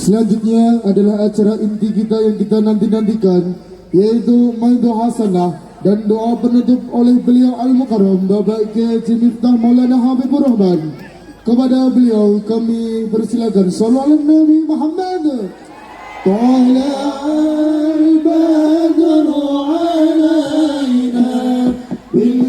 Selanjutnya adalah acara inti kita yang kita nanti-nantikan, yaitu Maido Hasanah dan doa penutup oleh beliau Al-Mukarram Bapak Kiai Haji Miftah Maulana Habibur Rahman. Kepada beliau kami persilakan. Shallallahu alaihi Nabi Muhammad. Tala'al badru alaina bil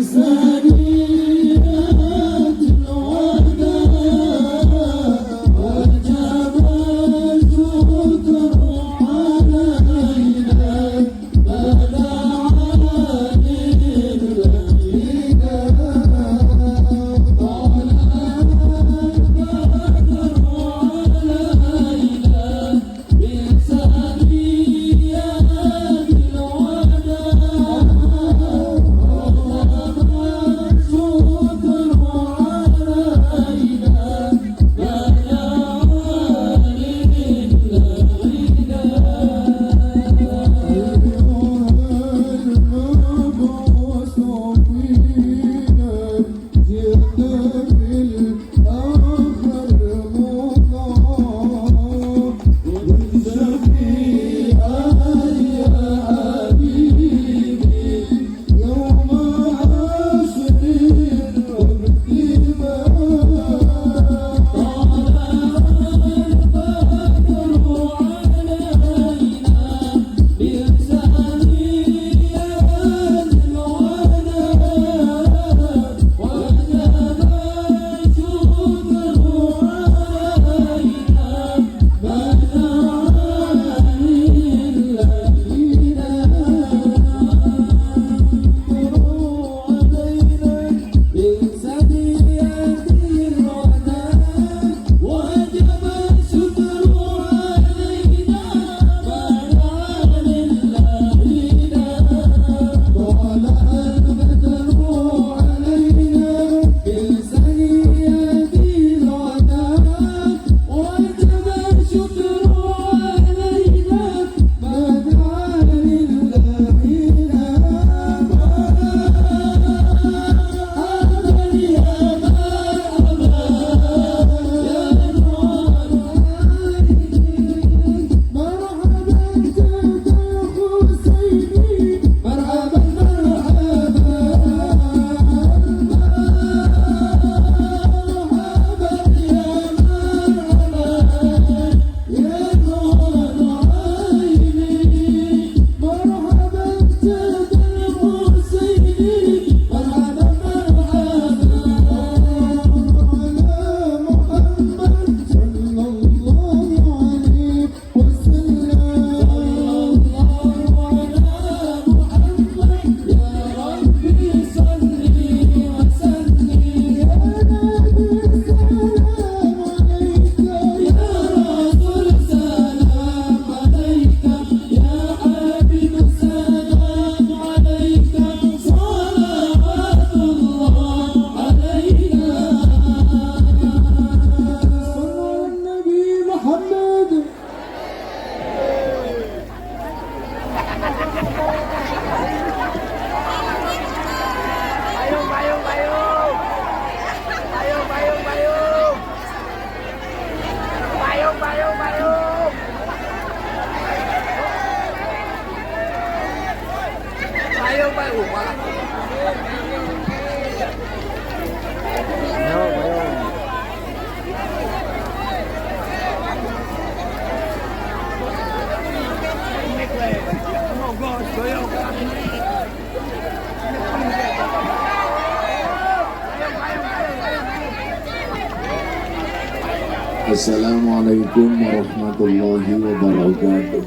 Assalamualaikum warahmatullahi wabarakatuh.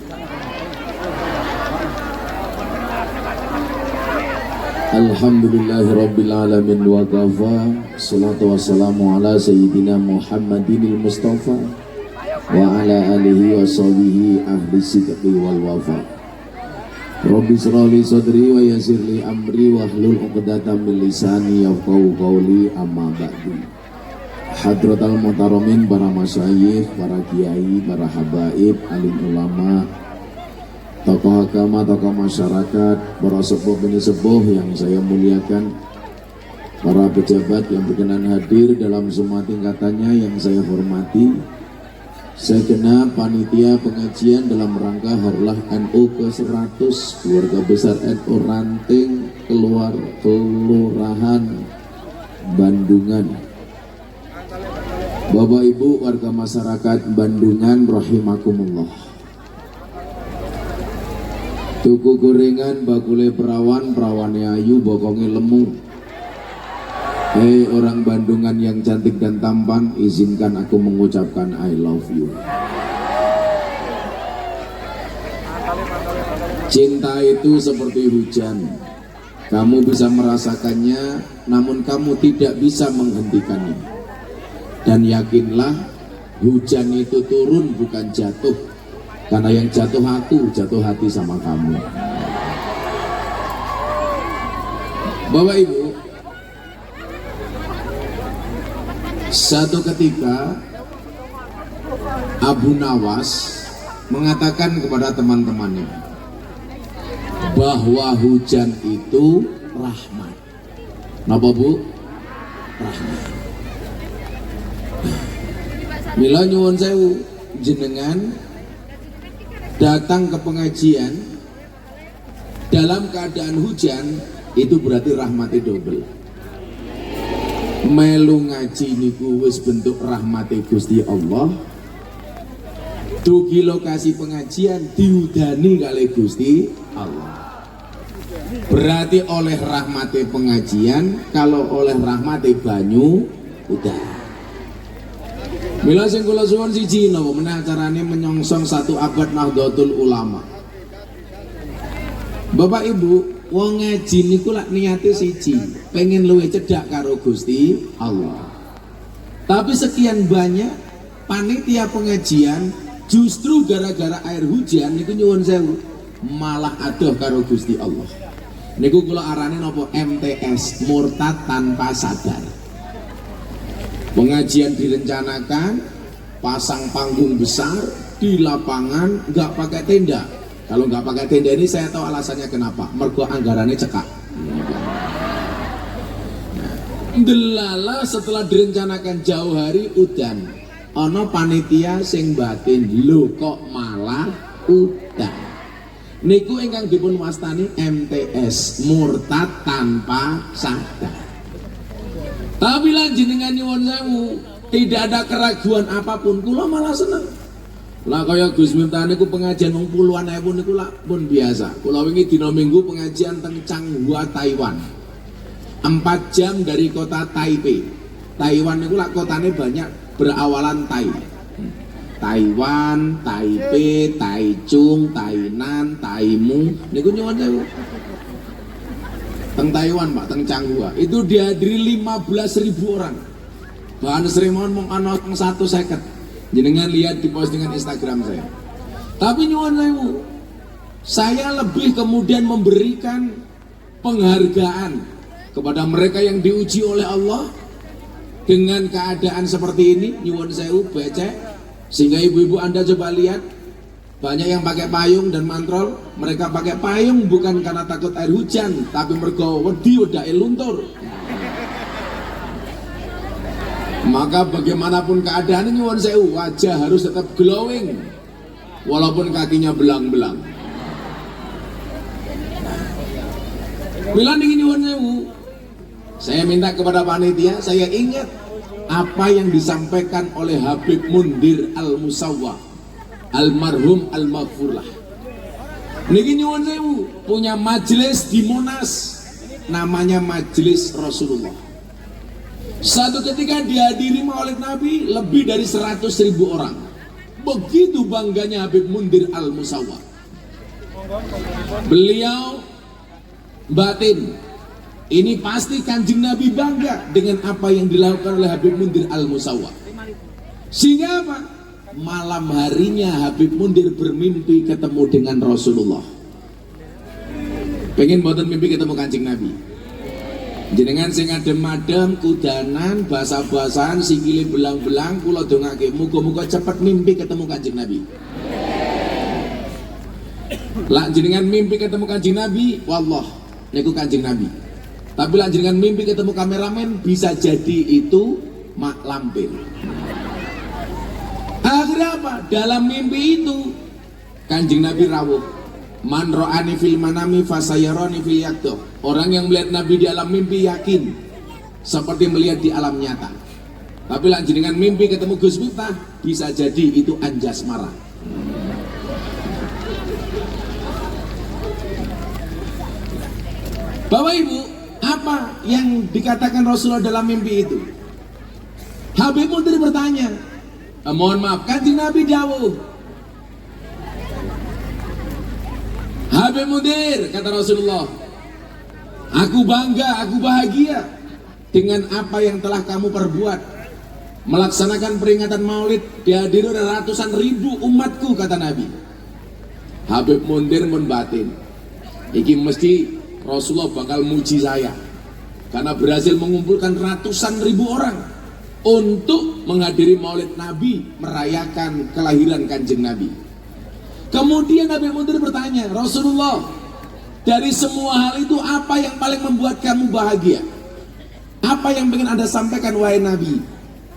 Alhamdulillahi rabbil alamin wa kafa. Salatu wassalamu ala sayyidina Muhammadinil Mustafa wa ala alihi wa sahbihi ahli sidqi wal wafa. Rabbi shrah li sadri wa yassir li amri wahlul 'uqdatam min lisani yafqahu qawli amma ba'du. Hadratal muhtaramin, para masyayikh, para kiai, para habaib, alim ulama, tokoh agama, tokoh masyarakat, para sepuh bini sepuh yang saya muliakan, para pejabat yang berkenan hadir dalam semua tingkatannya yang saya hormati, segenap panitia pengajian dalam rangka Harlah NU ke-100 keluarga besar NU Ranting Kelurahan Bandungan, Bapak Ibu warga masyarakat Bandungan rahimakumullah. Tuku gorengan bakule perawan, perawane ayu, bokonge lemu. Hei orang Bandungan yang cantik dan tampan, izinkan aku mengucapkan I love you. Cinta itu seperti hujan. Kamu bisa merasakannya, namun kamu tidak bisa menghentikannya. Dan yakinlah, hujan itu turun bukan jatuh. Karena yang jatuh aku, jatuh hati sama kamu. Bapak Ibu, satu ketika Abu Nawas mengatakan kepada teman-temannya bahwa hujan itu rahmat. Napa Bu? Rahmat. Mila nyuwun sewu, jenengan datang ke pengajian dalam keadaan hujan itu berarti rahmatnya double. Melu ngaji niku wis bentuk rahmati Gusti Allah. Dugi lokasi pengajian diudani kali Gusti Allah. Berarti oleh rahmati pengajian, kalau oleh rahmati banyu udah. Mila sing kula suwun siji napa meneh carane menyongsong 1 abad Nahdlatul Ulama. Bapak Ibu, wong ngaji niku lak niate siji, pengen luwih cedhak karo Gusti Allah. Tapi sekian banyak panitia pengajian justru gara-gara air hujan niku nyuwun sewu malah adoh karo Gusti Allah. Niku kula arane napa MTS, murtad tanpa sadar. Pengajian direncanakan pasang panggung besar di lapangan, nggak pakai tenda. Kalau nggak pakai tenda ini saya tahu alasannya kenapa. Mergo anggarannya cekak. Delala setelah direncanakan jauh hari udan. Ono panitia sing batin lho kok malah udan. Niku ingkang dipun wastani MTS, murtad tanpa sadar. Tapi lan jenengan nyuwun sewu, tidak ada keraguan apapun, kula malah seneng. Lah kaya Gus Miftah niku pengajian wong puluhan ewu niku lak pun biasa. Kula wingi dina Minggu pengajian teng Changhua, Taiwan. 4 jam dari kota Taipei. Taiwan niku lak kotane banyak berawalan Tai. Taiwan, Taipei, Taichung, Tainan, Taimu niku nyuwun sewu. Teng Taiwan Pak, teng Changhua itu dihadiri 15.000 orang. Bahan sering mohon ana 150. Jenengan lihat di postingan Instagram saya. Tapi nyuwun sewu, saya lebih kemudian memberikan penghargaan kepada mereka yang diuji oleh Allah dengan keadaan seperti ini. Nyuwun sewu becek, sehingga ibu-ibu Anda coba lihat, banyak yang pakai payung dan mantrol. Mereka pakai payung bukan karena takut air hujan, tapi mergo wedi wedake luntur. Maka bagaimanapun keadaan nyuwun sewu, wajah harus tetap glowing walaupun kakinya belang-belang. Bila ingin nyuwun sewu, saya minta kepada panitia, saya ingat apa yang disampaikan oleh Habib Mundir Al-Musawwa, almarhum al-maghfurlah. Niki nyuwun sewu, punya majelis di Monas, namanya Majelis Rasulullah. Satu ketika dihadiri Maulid Nabi lebih dari 100.000 orang. Begitu bangganya Habib Mundir Al-Musawwa. Beliau batin, ini pasti Kanjeng Nabi bangga dengan apa yang dilakukan oleh Habib Mundir Al-Musawwa. Sehingga apa? Malam harinya Habib Mundir bermimpi ketemu dengan Rasulullah. Pengen boten mimpi ketemu Kanjeng Nabi. Jenengan sing adem-adem, kudanan, basah-basahan, sikile belang-belang, kula dongake muga-muga cepet mimpi ketemu Kanjeng Nabi. Lah jenengan mimpi ketemu Kanjeng Nabi, wallah niku Kanjeng Nabi. Tapi lah jenengan mimpi ketemu kameramen, bisa jadi itu mak lampir. Akhirnya apa? Dalam mimpi itu Kanjeng Nabi rawuh. Man ro'ani fil manami fasayaroni fil yakdo. Orang yang melihat Nabi di alam mimpi yakin seperti melihat di alam nyata. Tapi lah jenengan mimpi ketemu Gus Miftah, bisa jadi itu anjas marah. Bapak Ibu, apa yang dikatakan Rasulullah dalam mimpi itu? Habib Mundir bertanya, mohon maaf, Kanjeng Nabi dawuh, Habib Mundir, kata Rasulullah, aku bangga, aku bahagia dengan apa yang telah kamu perbuat, melaksanakan peringatan maulid dihadiri oleh ratusan ribu umatku, kata Nabi. Habib Mundir membatin, iki mesti Rasulullah bakal muji saya karena berhasil mengumpulkan ratusan ribu orang untuk menghadiri maulid Nabi, merayakan kelahiran Kanjeng Nabi. Kemudian Nabi Mundir bertanya, Rasulullah, dari semua hal itu apa yang paling membuat kamu bahagia? Apa yang ingin Anda sampaikan wahai Nabi?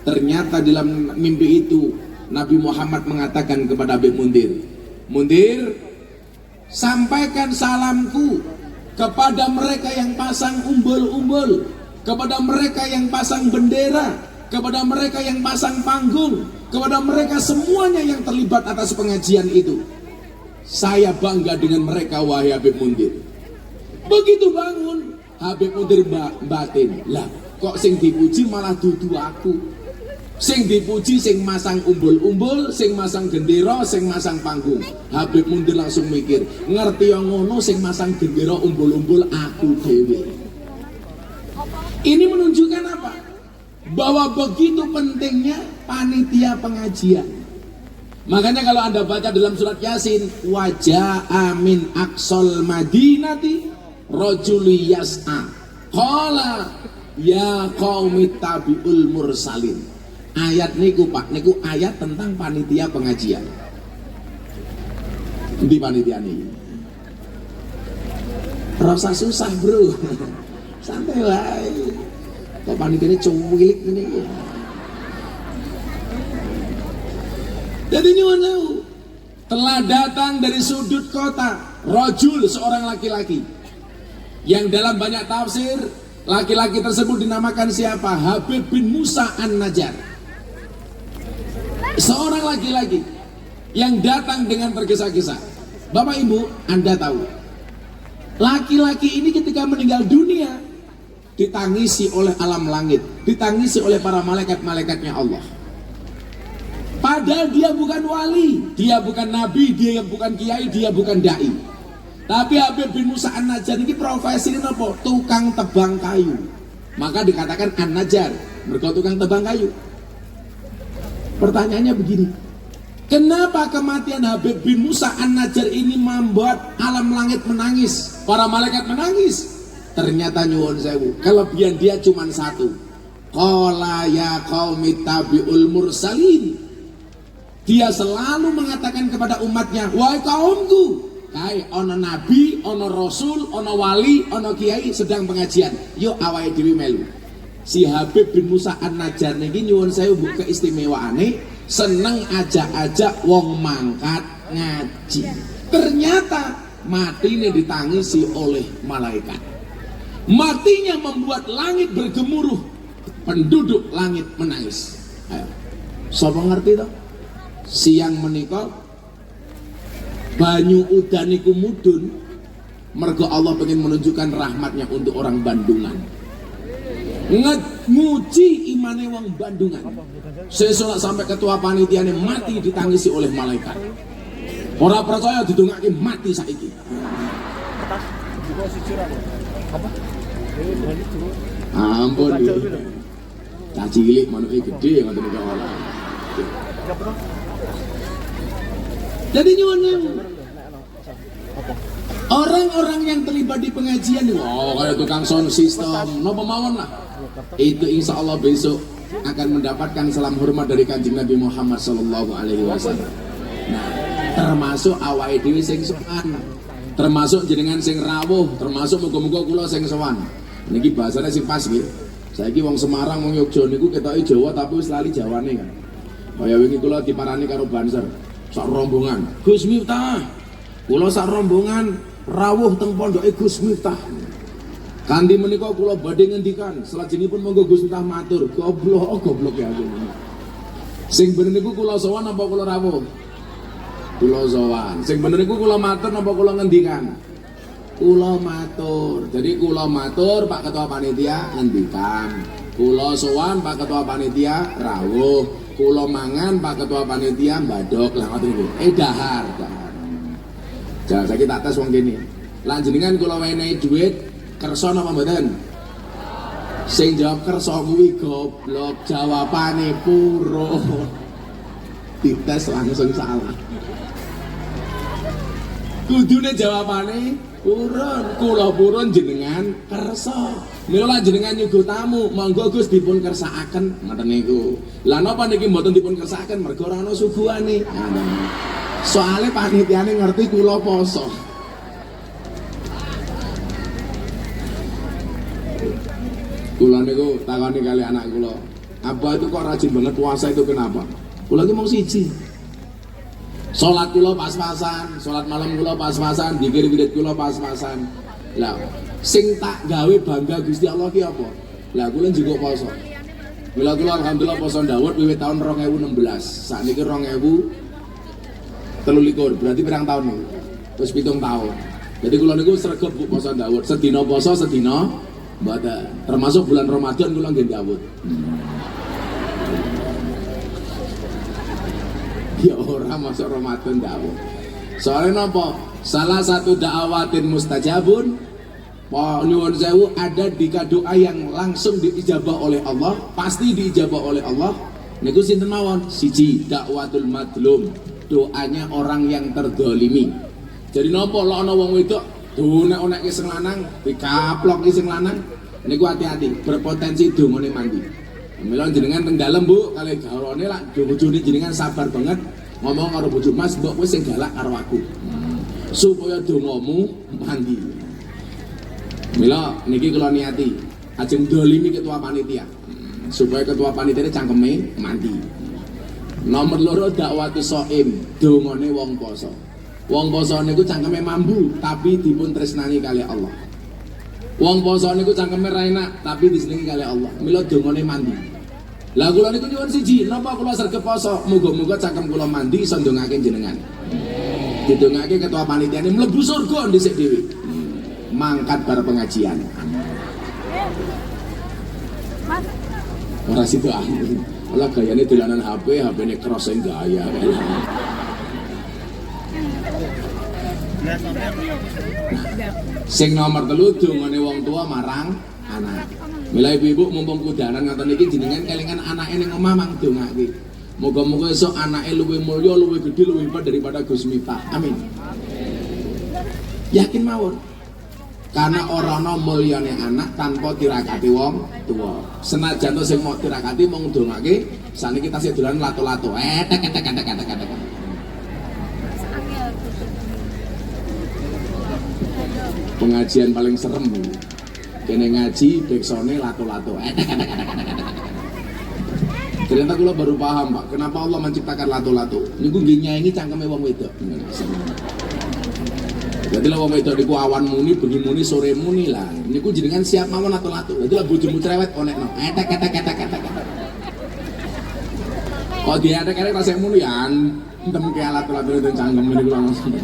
Ternyata dalam mimpi itu Nabi Muhammad mengatakan kepada Habib Mundir, Mundir, sampaikan salamku kepada mereka yang pasang umbul-umbul, kepada mereka yang pasang bendera, kepada mereka yang pasang panggung, kepada mereka semuanya yang terlibat atas pengajian itu. Saya bangga dengan mereka wahai Habib Mundir. Begitu bangun Habib Mundir batin, lah kok sing dipuji malah dudu aku. Sing dipuji sing masang umbul-umbul, sing masang gendera, sing masang panggung. Habib Mundir langsung mikir, ngerti yang ngono sing masang gendera umbul-umbul aku dewe. Ini menunjukkan apa? Bahwa begitu pentingnya panitia pengajian. Makanya kalau Anda baca dalam surat Yasin, wajah amin aksol madinati rojuli yas'a qala ya qaumi tabi'ul mursalin. Ayat niku Pak, niku ayat tentang panitia pengajian. Di panitia ini rasa susah bro, santai wae. Kok panitia ini cuwilik ini. Jadi nyuwun telah datang dari sudut kota rojul, seorang laki-laki yang dalam banyak tafsir laki-laki tersebut dinamakan siapa? Habib bin Musa An-Najjar. Seorang laki-laki yang datang dengan tergesa-gesa. Bapak Ibu, Anda tahu laki-laki ini ketika meninggal dunia ditangisi oleh alam langit, ditangisi oleh para malaikat-malaikatnya Allah. Padahal dia bukan wali, dia bukan nabi, dia bukan kiai, dia bukan dai. Tapi Habib bin Musa An-Najjar ini profesi ini apa? Tukang tebang kayu. Maka dikatakan An-Najjar, mereka tukang tebang kayu. Pertanyaannya begini, kenapa kematian Habib bin Musa An-Najjar ini membuat alam langit menangis, para malaikat menangis? Ternyata nyuwun sewu, kelebihan dia cuma satu. Qala ya qaumi tabi'ul mursalin. Dia selalu mengatakan kepada umatnya, wahai kaumku, kai ono nabi, ono rasul, ono wali, ono kiai sedang pengajian. Yuk awake dhewe melu. Si Habib bin Musa An-Najjar niki nyuwun sewu keistimewaane seneng ajak-ajak wong mangkat ngaji. Ternyata matinya ditangisi oleh malaikat. Matinya membuat langit bergemuruh, penduduk langit menangis. Ayo, sapa ngerti toh? Siang menika banyu udan niku mudun mergo Allah pengen menunjukkan rahmatnya untuk orang Bandungan. Nguji imane wong Bandungan. Sesuk sampai ketua panitiane mati ditangisi oleh malaikat. Ora percaya didongake mati saiki. Ampun. Caci cilik manuke gede ngoten niku ora. Jadi nyuwun Orang-orang yang terlibat di pengajian, kayak tukang sound system, no pemawon lah. Itu insya Allah besok akan mendapatkan salam hormat dari Kanjeng Nabi Muhammad Sallallahu Alaihi Wasallam. Nah, termasuk awake dhewe sing sowan, termasuk jenengan sing rawuh, termasuk muga-muga kula sing sowan. Niki bahasane sing pas nggih. Saiki wong Semarang, wong Yogya niku ketoke Jawa tapi wis lali Jawane kan. Kaya wingi kula diparani karo Banser, sak rombongan. Gus Miftah, kula sak rombongan rawuh teng pondoke Gus Miftah. Kanthi menika kula badhe ngendikan, salajengipun monggo Gus Miftah matur. Goblok ya aku. Sing bener niku kula sowan apa kula rawuh? Kula sowan. Sing bener niku kula matur apa kula ngendikan? Kula matur. Jadi kula matur Pak Ketua Panitia ngendikan. Kula sowan Pak Ketua Panitia rawuh. Kula mangan Pak Ketua Panitia mbadok lah ngoten niku. Dahar. Jangan saiki tak tes wong kene. Lah jenengan kula wenehi dhuwit kersa napa mboten? Sing jawab kersa kuwi goblok, jawabane puro. Dites langsung salah. Kudune jawabane purun, kula purun jenengan kersa. Mila jenengan nyuguh tamu, monggo Gus dipun kersakaken ngoten niku. Lah napa niki mboten dipun kersakaken mergo ora ana suguhane. Soale panitiane ngerti kula poso. Kula niku takoni kali anak kula, "Abah itu kok rajin banget puasa itu kenapa?" Kula iki mau siji. Salat kula pas-pasan, salat malam kula pas-pasan, zikir wirid kula pas-pasan. Lah, sing tak gawe bangga Gusti Allah ki apa? Lah kula njupuk poso. Mila kula alhamdulillah poso Daud wiwit tahun 2016. Sakniki 2023, berarti pirang tahun niku? Wis 7 tahun. Jadi kula niku sregep bu poso Daud, sedina poso sedina mboten. Termasuk bulan Ramadan kula nggih Daud. Ya orang masuk Ramadan Daud. Soalnya napa? Salah satu da'awatin mustajabun, nyuwun sewu, ada di doa yang langsung diijabah oleh Allah, pasti diijabah oleh Allah. Niku sinten mawon? Siji, dakwatul madlum, doanya orang yang terdolimi. Jadi napa lek ana wong wedok donek-onekke sing lanang, dikaploki sing lanang, niku hati-hati, berpotensi dongane mandi. Mila jenengan teng dalem Bu, kali garwane lak bojone jenengan sabar banget ngomong karo bojo, Mas, mbok kowe sing galak karo aku. Supaya dongamu mandi. Mila niki kula niati ajeng dolimi ketua panitia. Supaya ketua panitia cangkeme mandi. Nomor loro dakwatu shaim, dongane wong poso. Wong poso niku cangkeme mambu tapi dipun tresnani kali Allah. Wong poso niku cangkeme ra enak tapi disenengi kali Allah. Mila dongane mandi. Lah kula niku nyuwun siji, napa kula sregep poso, muga-muga cangkem kula mandi iso ndongake jenengan. Didongake ketua panitiane mlebu surga dhisik dhewe. Mangkat bar pengajian. Mas. Ora sida. Olah gayane dolanan HP, HP-ne cross sing gaya. Sing nomor 3 dongane wong tua marang anak. Mila ibu-ibu mumpung kudanan ngoten iki jenengan kelingan anake ning omah mang dongake. Moga-moga esuk anake luwih mulya, luwih gedhe, luwih hebat daripada Gus Miftah. Amin. Yakin mawon. Karena ora ana mulyane anak tanpa tirakati wong tua. Senajan to sing mau tirakati mung ndongake, saniki tasih dolan lato-lato. Tek. Pengajian paling serem. Kene ngaji beksone lato-lato. Ternyata kula baru paham, Pak, kenapa Allah menciptakan lato-lato. Niku nggih nyaingi cangkeme wong wedok. Jadi lah wong wedok niku awan muni, bengi muni, sore muni lah. Niku jenengan siap mawon lato-lato. Jadi lah bojomu cerewet konekno. Etek. Kok dietek-etek rasane muni ya entem ke lato-lato itu cangkem niku langsung.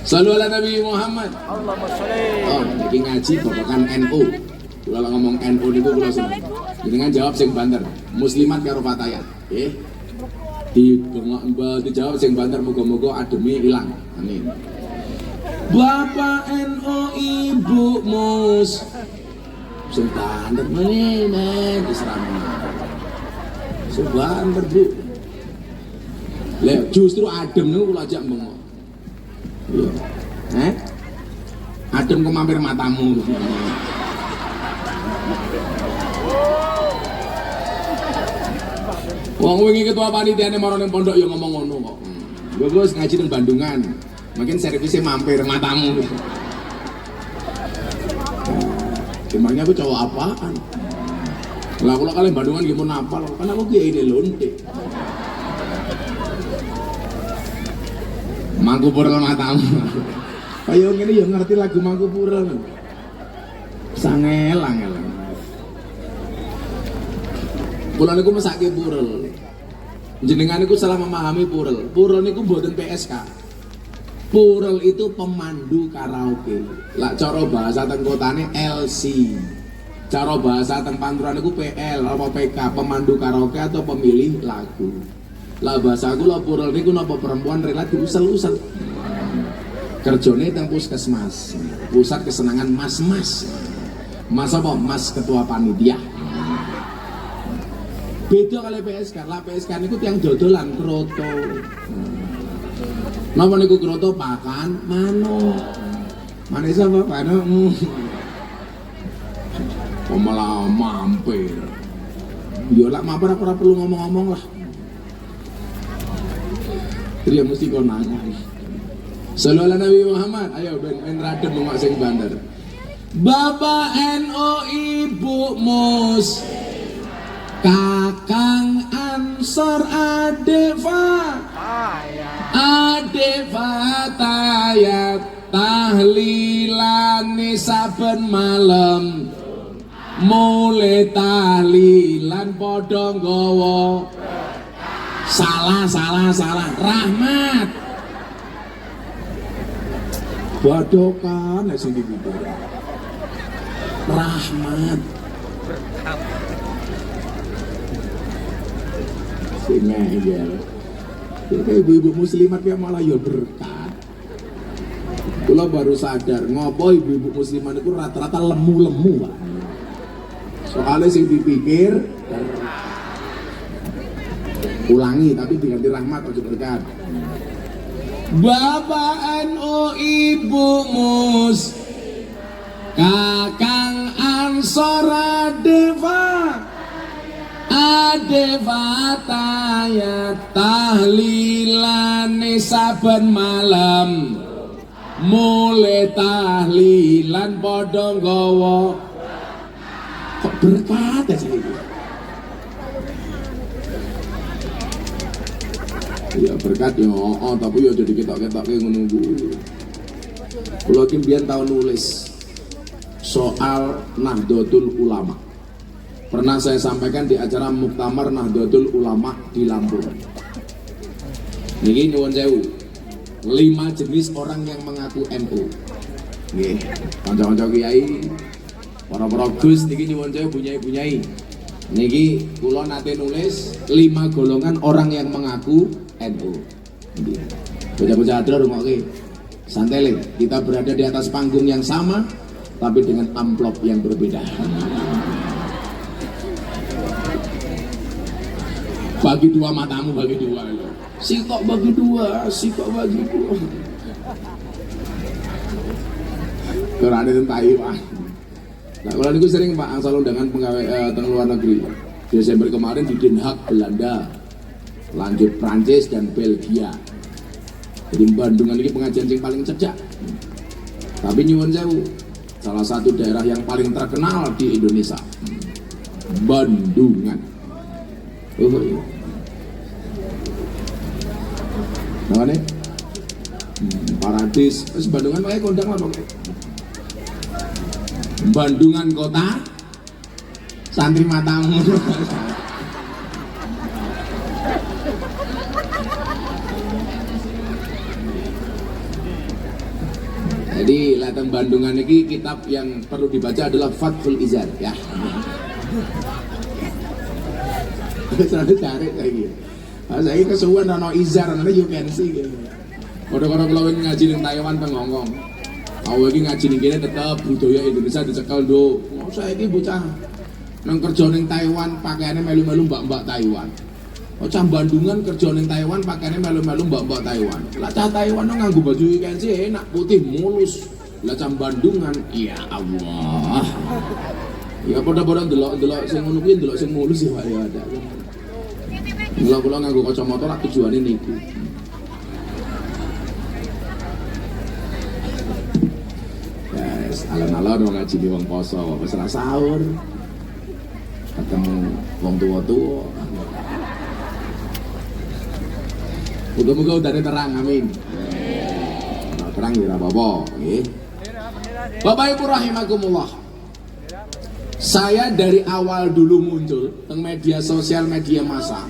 Shallu ala Nabi Muhammad. Allahumma sholli. Oh, iki ngaji babakan NU. Kula ngomong NU niku kula seneng. Jenengan jawab sing banter. Muslimat karo Fatayat. Nggih. Dijawab sing banter muga-muga ademe ilang. Amin. Bapak NU Ibu Mus. Sing banter meneh disrama. Sing banter Bu. Lah justru adem niku kula ajak ngomong. Iya. adem ku mampir matamu. Wong wingi ketua panitiane marane pondok ya ngomong ngono kok. Gus ngaji nang Bandungan. Mungkin servisnya mampir matamu. Emangnya aku cowok apaan? Lah kalau kalian Bandungan gimana napal? Kan aku kiai ini lonte. Mangku purel matamu. Ayo ngene ya ngerti lagu Mangku Purel. Sangelang-elang. Kula niku mesake purel. Jenengan niku salah memahami purel. Purel niku mboten PSK. Purel itu pemandu karaoke. Lah cara bahasa teng kotane LC. Cara bahasa teng Panturan niku PL apa PK, pemandu karaoke atau pemilih lagu. Lah bahasa kula purel niku napa perempuan rela diusel-usel. Kerjane teng puskesmas. Pusat kesenangan mas-mas. Mas apa? Mas ketua panitia. Beda kali PSK. Lah PSK niku tiyang dodolan kroto. Napa niku kroto pakan manuk. Manis apa manuk? Kok malah mampir. Yo lak mampir aku ora perlu ngomong-ngomong lah. Dia mesti konangan. Sallallahu Nabi Muhammad. Ayo ben radem wong sing bandar. Bapak NU Ibu Mus Kakang Ansor Adefa Tayat tahlilane saben malam mulai tahlilan padha nggawa salah Rahmat bodokan sing dipitu Rahmat sing ngeyel. Kayak ibu-ibu muslimat ya malah ya berkat. Kula baru sadar ngopo ibu-ibu muslimat itu rata-rata lemu-lemu, Pak. Soalnya sing dipikir ulangi tapi diganti Rahmat aja berkat. Bapak NU Ibu Mus Kakang Ansor Adefa Tayat tahlilane saben malam mulai tahlilan padha nggawa kok berkat ya sih. Ya berkat ya tapi ya jadi ketok-ketok ngono kuwi. Kula iki mbiyen tau nulis soal Nahdlatul Ulama. Pernah saya sampaikan di acara Muktamar Nahdlatul Ulama di Lampung. Niki nyuwun sewu. 5 jenis orang yang mengaku NU. Nggih, kanca-kanca kiai, para Gus niki nyuwun sewu bunyai-bunyai. Niki kula nate nulis 5 golongan orang yang mengaku NU. Nggih. Bocah-bocah adro rungokke. Santai le, kita berada di atas panggung yang sama tapi dengan amplop yang berbeda. Bagi dua matamu, bagi dua. Sikok bagi dua. Karena ada Taiwan. Nah, kalau itu sering Pak Angsal undangan pegawai teng luar negeri. Desember kemarin di Den Haag, Belanda. Lanjut Prancis dan Belgia. Jadi Bandungan ini pengajian yang paling cecak. Tapi nyuwun sewu, salah satu daerah yang paling terkenal di Indonesia. Bandungan. Oh iya. Nah nih, Paradis, terus Bandungan kayak kondang lah pokoknya. Bandungan kota, santri matamu. Jadi latang Bandungan ini kitab yang perlu dibaca adalah Fathul Izar ya. Selalu cari kayak gitu. Saya kesuwen ana izar ana you can see gitu. Kadang-kadang kalau ngaji di Taiwan teng Hongkong. Awal iki ngaji ning kene tetep budaya Indonesia dicekel do. Saya iki bocah nang kerja ning Taiwan pakaiane melu-melu mbak-mbak Taiwan. Bocah Bandungan kerja ning Taiwan pakaiane melu-melu mbak-mbak Taiwan. Lah cah Taiwan nganggo baju you can see enak putih mulus. Lah cam Bandungan, ya Allah. Ya padha-padha ndelok sing ngono kuwi ndelok sing mulus ya Pak ya ada. Kula nganggo kacamata lak tujuane niku. Yes, alon-alon wong ngaji wong poso, wis ra sahur. Ketemu wong tuwa-tuwa. Muga-muga udane terang, amin. Nah, terang ya apa-apa, nggih. Bapak Ibu rahimakumullah. Saya dari awal dulu muncul di media sosial, media massa,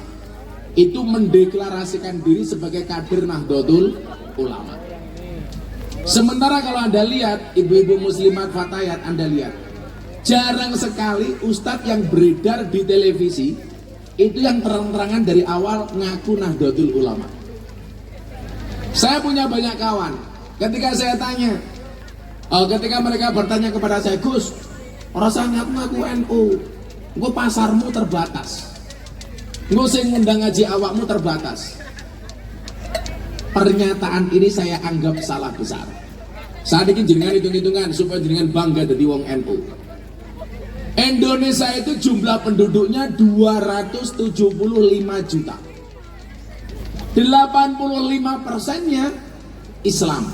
itu mendeklarasikan diri sebagai kader Nahdlatul Ulama. Sementara kalau Anda lihat, ibu-ibu muslimat fatayat, Anda lihat, jarang sekali ustadz yang beredar di televisi itu yang terang-terangan dari awal ngaku Nahdlatul Ulama. Saya punya banyak kawan, ketika saya tanya, ketika mereka bertanya kepada saya, Gus, rasa ngaku NU, gue pasarmu terbatas, gue sing ngundang ngaji awakmu terbatas. Pernyataan ini saya anggap salah besar. Saat ini jenengan hitung-hitungan supaya jenengan bangga dari wong NU. Indonesia itu jumlah penduduknya 275 juta. 85%-nya Islam.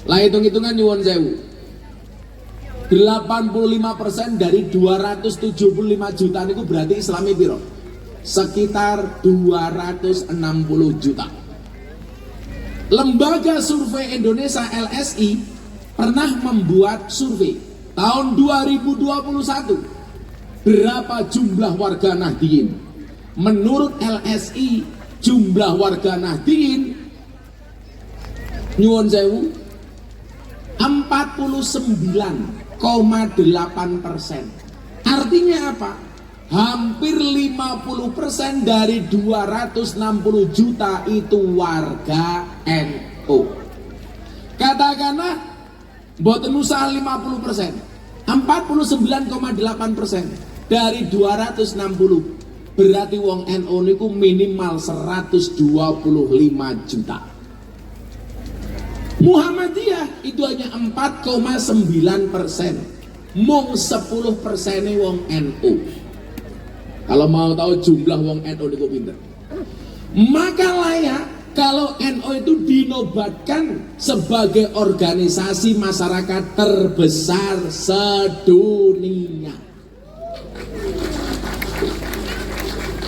Lah hitung-hitungan nyuwun sewu. 85% dari 275 juta itu berarti Islami piro? Sekitar 260 juta. Lembaga Survei Indonesia LSI pernah membuat survei tahun 2021. Berapa jumlah warga Nahdliyin? Menurut LSI jumlah warga Nahdliyin nyuwun sewu 49,8%. Artinya apa? Hampir 50% dari 260 juta itu warga NU. Katakanlah mboten usah 50%, 49,8% dari 260. Berarti wong NU niku minimal 125 juta. Muhammadiyah itu hanya 4,9%. Mung 10% wong NU. Kalau mau tahu jumlah wong NU niku pinter. Maka layak kalau NU itu dinobatkan sebagai organisasi masyarakat terbesar sedunia.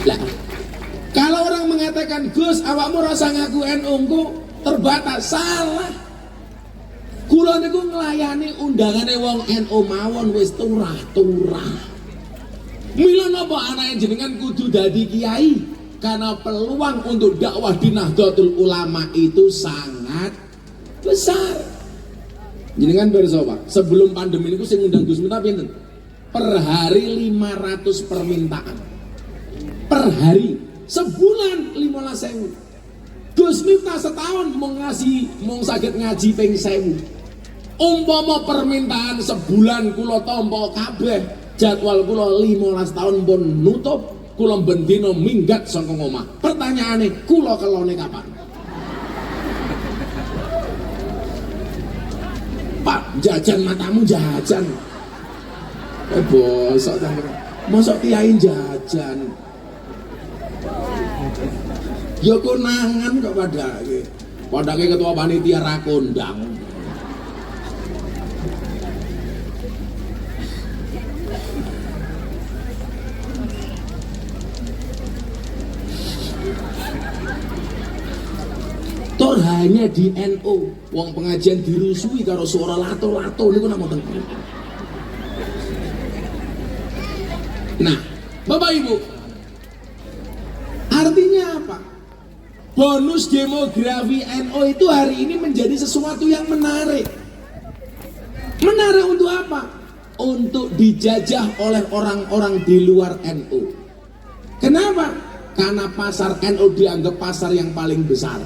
Lah, kalau orang mengatakan Gus, awakmu rasa ngaku NU ku terbatas, salah. Kula niku nglayani undangane wong NU mawon wis turah-turah. Mila napa anake jenengan kudu dadi kiai? Karena peluang untuk dakwah di Nahdlatul Ulama itu sangat besar. Jenengan pirsa Pak, sebelum pandemi niku sing ngundang Gus Miftah pinten? Per hari 500 permintaan. Per hari, sebulan 15.000. Gus Miftah setahun mau saged ngaji ping 1.000. Umpama permintaan sebulan kula tampa kabeh, jadwal kula 15 tahun pun nutup, kula bendino minggat saka omah. Pertanyaane, kula kelone kapan? Pak, jajan matamu jajan. Bosok ta. Mosok kiai jajan. Ya konangan kok padake. Padake ketua panitia ra kondang. Tor hanya di NU, wong pengajian dirusui karo suara lato-lato niku nang wonten. Nah, Bapak Ibu, artinya apa? Bonus demografi NU itu hari ini menjadi sesuatu yang menarik. Menarik untuk apa? Untuk dijajah oleh orang-orang di luar NU. Kenapa? Karena pasar NU dianggap pasar yang paling besar.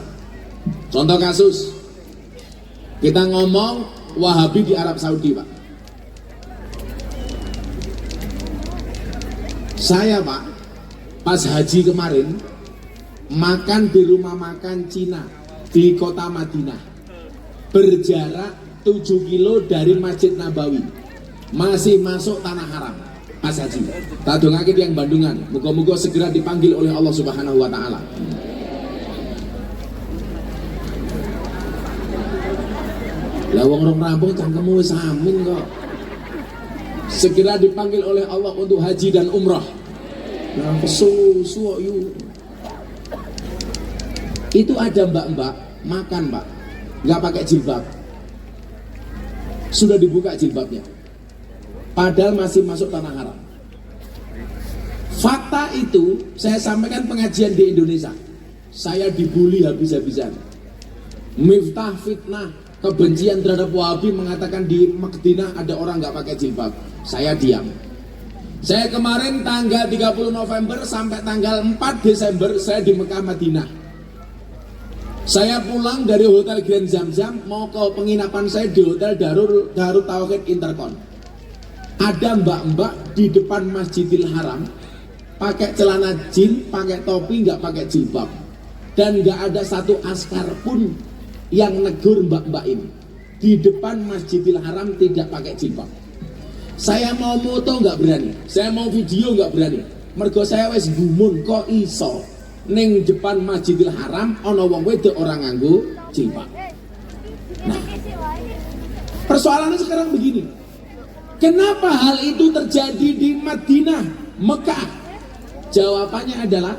Contoh kasus, kita ngomong Wahabi di Arab Saudi, Pak. Saya, Pak, pas haji kemarin makan di rumah makan Cina di kota Madinah, berjarak 7 kilo dari Masjid Nabawi, masih masuk tanah haram pas haji. Tak dongake yang Bandungan, muga-muga segera dipanggil oleh Allah Subhanahu wa taala. Lah wong rong rampung cangkemmu wis amin kok. Segera dipanggil oleh Allah untuk haji dan umrah. Nah, kesusu yuk. Itu ada mbak-mbak makan, Pak, nggak pakai jilbab. Sudah dibuka jilbabnya, padahal masih masuk tanah haram. Fakta itu saya sampaikan pengajian di Indonesia. Saya dibully habis-habisan. Miftah fitnah kebencian terhadap Wahabi mengatakan di Madinah ada orang nggak pakai jilbab. Saya diam. Saya kemarin tanggal 30 November sampai tanggal 4 Desember saya di Mekah Madinah. Saya pulang dari Hotel Grand Zamzam mau ke penginapan saya di Hotel Darut Tauhid Intercon. Ada mbak-mbak di depan Masjidil Haram pakai celana jin, pakai topi, nggak pakai jilbab, dan nggak ada satu askar pun yang negur mbak-mbak ini. Di depan Masjidil Haram tidak pakai jilbab. Saya mau foto nggak berani, saya mau video nggak berani. Mergo saya wes gumun kok iso ning depan Masjidil Haram ana wong wedok orang nganggo jilbab. Nah, persoalannya sekarang begini. Kenapa hal itu terjadi di Madinah, Mekah? Jawabannya adalah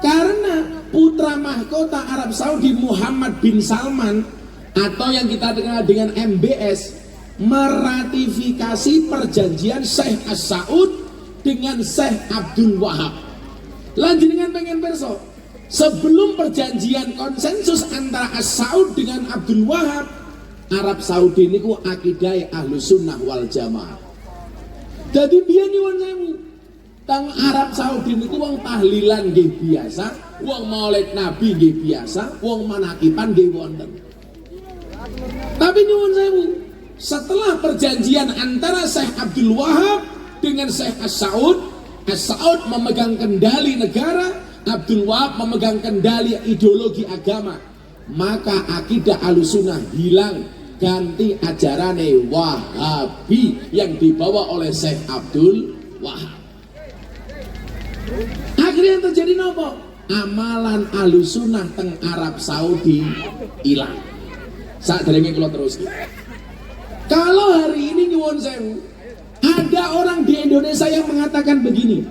karena putra mahkota Arab Saudi Muhammad bin Salman atau yang kita kenal dengan MBS meratifikasi perjanjian Syekh As-Saud dengan Syekh Abdul Wahab. Lanjut dengan pengen perso, sebelum perjanjian konsensus antara As-Saud dengan Abdul Wahab, Arab Saudi ini ku akidah Ahlus Sunnah wal Jamaah. Jadi biar nyuwun sewu, tang Arab Saudi niku wong tahlilan nggih biasa, wong maulid Nabi nggih biasa, wong manakipan nggih wonten. Tapi nyuwun sewu, setelah perjanjian antara Syekh Abdul Wahab dengan Syekh As-Saud, As-Saud memegang kendali negara, Abdul Wahab memegang kendali ideologi agama, maka akidah Ahlussunnah hilang, ganti ajarane Wahabi yang dibawa oleh Syekh Abdul Wahab. Akhirnya yang terjadi nopo? Amalan Ahlussunnah teng Arab Saudi hilang. Saat derenge kula terus. Kalau hari ini nyuwun sewu, ada orang di Indonesia yang mengatakan begini,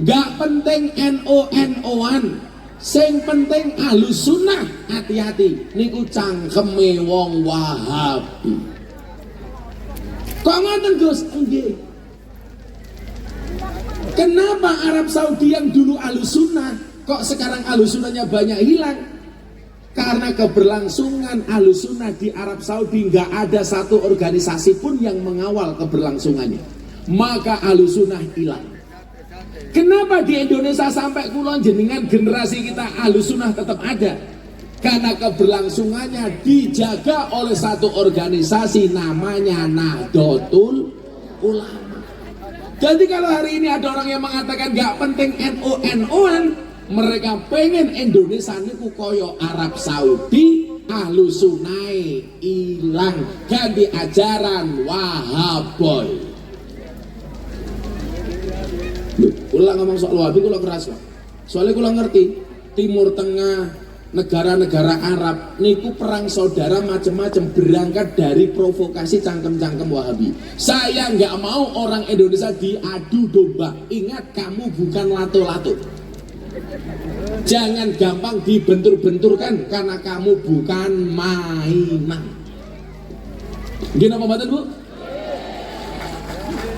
gak penting NO-NO-an, sing penting Ahlussunnah, hati-hati, niku cangkeme wong Wahabi. Kok ngoten Gus? Nggih. Kenapa Arab Saudi yang dulu Ahlussunnah kok sekarang Ahlussunnahnya banyak hilang? Karena keberlangsungan Ahlussunnah di Arab Saudi nggak ada satu organisasi pun yang mengawal keberlangsungannya, maka Ahlussunnah hilang. Kenapa di Indonesia sampai kulon jenengan generasi kita Ahlussunnah tetap ada? Karena keberlangsungannya dijaga oleh satu organisasi namanya Nahdlatul Ulama. Jadi kalau hari ini ada orang yang mengatakan nggak penting NO-NO-an, mereka pengen Indonesia niku koyo Arab Saudi, Ahlussunnah hilang, ganti ajaran Wahaboy. Kula ngomong soal Wahabi kula keras kok. Soalnya kula ngerti Timur Tengah, negara-negara Arab niku perang saudara macam-macam berangkat dari provokasi cangkem-cangkem Wahabi. Saya nggak mau orang Indonesia diadu domba. Ingat, kamu bukan lato-lato. Jangan gampang dibentur-benturkan karena kamu bukan mainan. Gimana pembahasan Bu?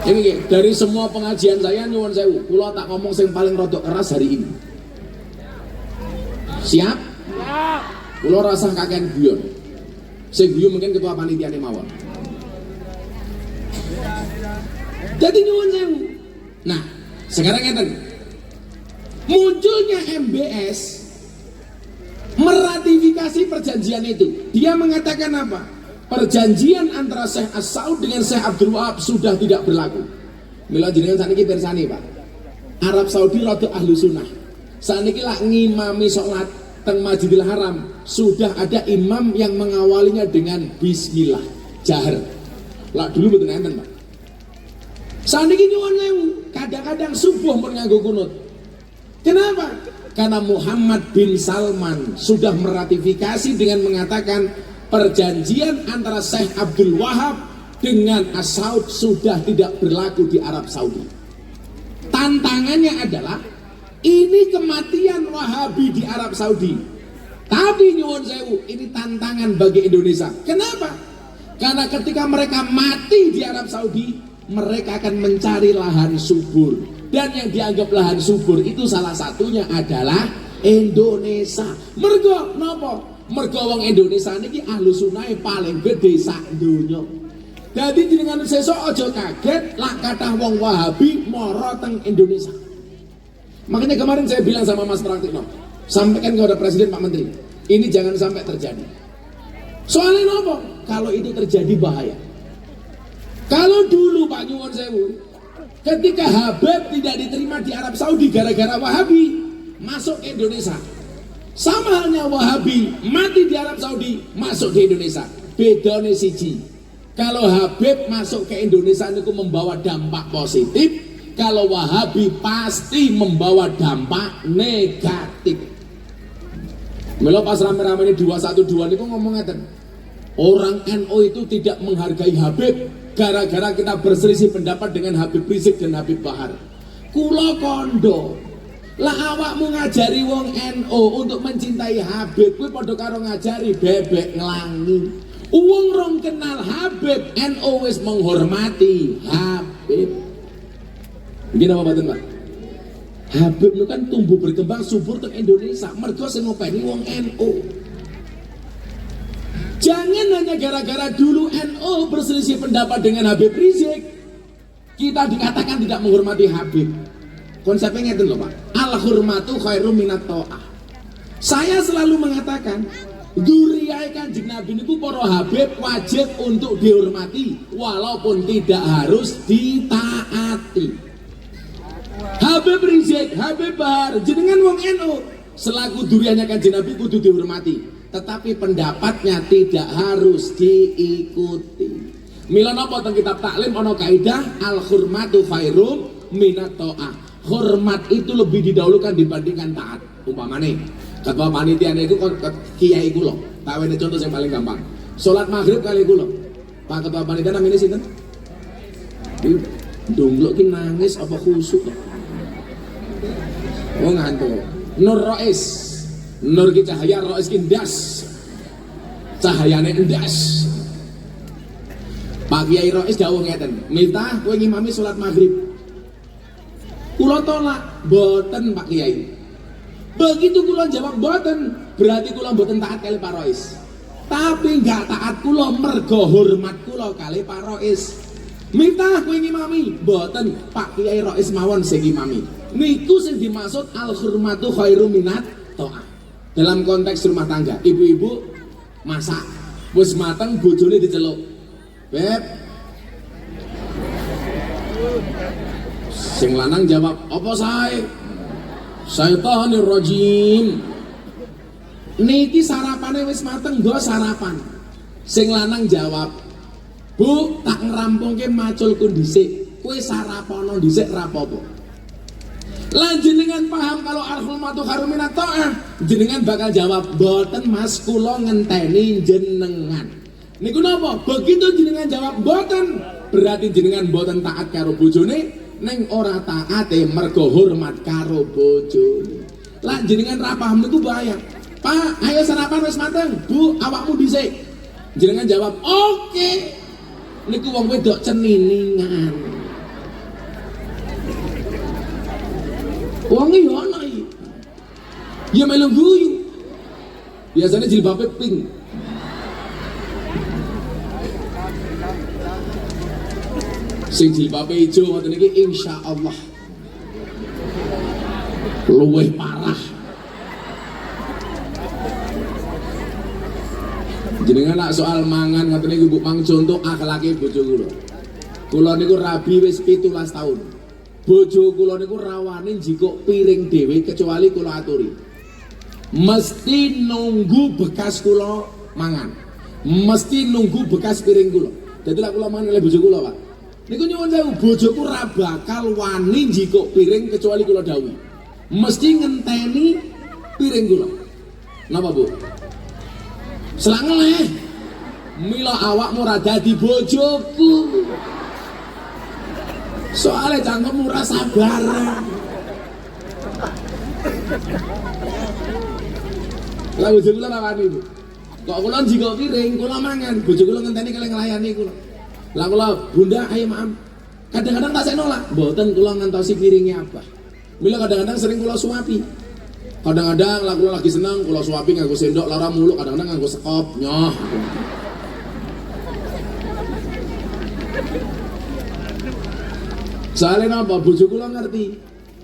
Ini dari semua pengajian saya nyuwun sewu, kula tak ngomong sing paling rodok keras hari ini. Siap? Kula rasa kakean guyon. Sing guyon mungkin ketua panitia mawon. Jadi nyuwun sewu. Nah, sekarang ngeten. Munculnya MBS meratifikasi perjanjian itu. Dia mengatakan apa? Perjanjian antara Syekh As-Saud dengan Syekh Abdul Wahab sudah tidak berlaku. Mila jenengan saniki pirsani, Pak. Arab Saudi rada Ahlussunnah. Saniki lak ngimami salat teng Masjidil Haram, sudah ada imam yang mengawalinya dengan bismillah. Jahar. Lah dulu betul enten, Pak. Saniki nyuwun sewu, kadang-kadang subuh pun nganggo kunut. Kenapa? Karena Muhammad bin Salman sudah meratifikasi dengan mengatakan perjanjian antara Syekh Abdul Wahab dengan As-Saud sudah tidak berlaku di Arab Saudi. Tantangannya adalah ini kematian Wahabi di Arab Saudi. Tapi nyuwun sewu, ini tantangan bagi Indonesia. Kenapa? Karena ketika mereka mati di Arab Saudi, mereka akan mencari lahan subur, dan yang dianggap lahan subur itu salah satunya adalah Indonesia. Mergo nopo? Mergo wong Indonesia niki ahlu sunnah paling gede sak donya. Dadi jenengan sesuk aja kaget lak kathah wong Wahabi mara teng Indonesia. Makanya kemarin saya bilang sama Mas Praktikno, sampaikan kepada Presiden Pak Menteri, ini jangan sampai terjadi. Soalnya nopo? Kalau itu terjadi bahaya. Kalau dulu Pak Nyuwun Sewu, ketika Habib tidak diterima di Arab Saudi gara-gara Wahabi masuk ke Indonesia, sama halnya Wahabi mati di Arab Saudi masuk di Indonesia. Bedone siji, kalau Habib masuk ke Indonesia itu membawa dampak positif, kalau Wahabi pasti membawa dampak negatif. Melo pas rame-rame ini 212 itu ngomong ngeten, orang NU itu tidak menghargai Habib gara-gara kita berselisih pendapat dengan Habib Rizik dan Habib Bahar. Kula kondo lah awakmu ngajari wong NU untuk mencintai Habib, kuwi padha karo ngajari bebek nglangi. Wong rong kenal Habib, NU wis menghormati Habib. Begini apa mboten, Pak? Habib itu kan tumbuh berkembang subur teng Indonesia, mergo sing ngopeni wong NU. Jangan hanya gara-gara dulu NU berselisih pendapat dengan Habib Rizik, kita dikatakan tidak menghormati Habib. Konsepnya ngeten loh Pak, al-hurmatu khairum minat ta'ah. Saya selalu mengatakan duriyai Kanjeng Nabi niku para Habib wajib untuk dihormati walaupun tidak harus ditaati. Habib Rizik, Habib Bahar, jenengan wong NU, selaku duriyane Kanjeng Nabi kudu dihormati, tetapi pendapatnya tidak harus diikuti. Mila napa teng kitab taklim ana kaidah al-hurmatu khairum minat ta'ah. Hormat itu lebih didahulukan dibandingkan taat. Umpamane ketua panitia niku kiai kula, tak wene contoh yang paling gampang. Salat maghrib kali kula. Pak ketua panitia namanya sinten? Ndungluk ki nangis apa khusuk? Oh ngantuk. Nur Rois. Nur ki cahaya, Rois ki ndas. Cahayane ndas. Pak Kiai Rois dawuh ngeten, "Miftah kowe ngimami salat maghrib." Kula tolak, boten Pak Kiai. Begitu kula jawab boten, berarti kula boten taat kali Pak Rois. Tapi enggak taat kula mergo hormat kula kali Pak Rois. Miftah kowe ngimami, boten Pak Kiai Rois mawon sing ngimami. Niku sing dimaksud al-hurmatu khairum minat ta'ah. Dalam konteks rumah tangga, ibu-ibu masak, wis mateng bojone diceluk. Beb, sing lanang jawab, apa sae? Syaitanir rajim. Niki sarapane wis mateng, nggo sarapan. Sing lanang jawab, Bu, tak ngerampungke maculku dhisik. Kowe sarapana dhisik ra apa-apa. Lan jenengan paham kalau al-hurmatu khairum minat ta'ah, jenengan bakal jawab, "Mboten Mas, kula ngenteni jenengan." Niku napa? Begitu jenengan jawab mboten, berarti jenengan mboten taat karo bojone, ning ora taate mergo hormat karo bojone. Lah jenengan ra paham niku bahaya. Pak, ayo sarapan wis mateng. Bu, awakmu dhisik. Jenengan jawab, "Oke." Niku wong wedok ceniningan. Wong iki ono iki. Ya melu guyu. Biasanya jilbabe pink. Sing jilbabe ijo ngoten iki insyaallah luwih parah. Jenengan nak soal mangan ngoten niku Bu mang contoh akhlake bojo kula. Kula niku rabi wis 17 tahun. Bojo kula niku rawane njikuk piring dhewe kecuali kula aturi. Mesti nunggu bekas kula mangan. mesti nunggu bekas piring kula. Dadi lek kula mangan oleh bojo kula, Pak. Niku nyuwun sewu, bojoku ra bakal wani njikuk piring kecuali kula dawuhi. Mesti ngenteni piring kula. Napa, Bu? Selangeleh. Mila awakmu ra dadi bojoku. Soale cangkemmu ra sabaran. Lah bojo kula ra wani, Bu. Kok kula njikuk piring, kula mangan, bojo kula ngenteni kalian nglayani kula. Lah kula, Bunda, ayo maaf. Kadang-kadang tak saya nolak, mboten kula ngantosi piringnya apa. Mila kadang-kadang sering kula suapi. Kadang-kadang lah kula lagi seneng, kula suapi nganggo sendok lara mulu, kadang-kadang nganggo sekop, nyoh. Soalnya napa bojo kula ngerti.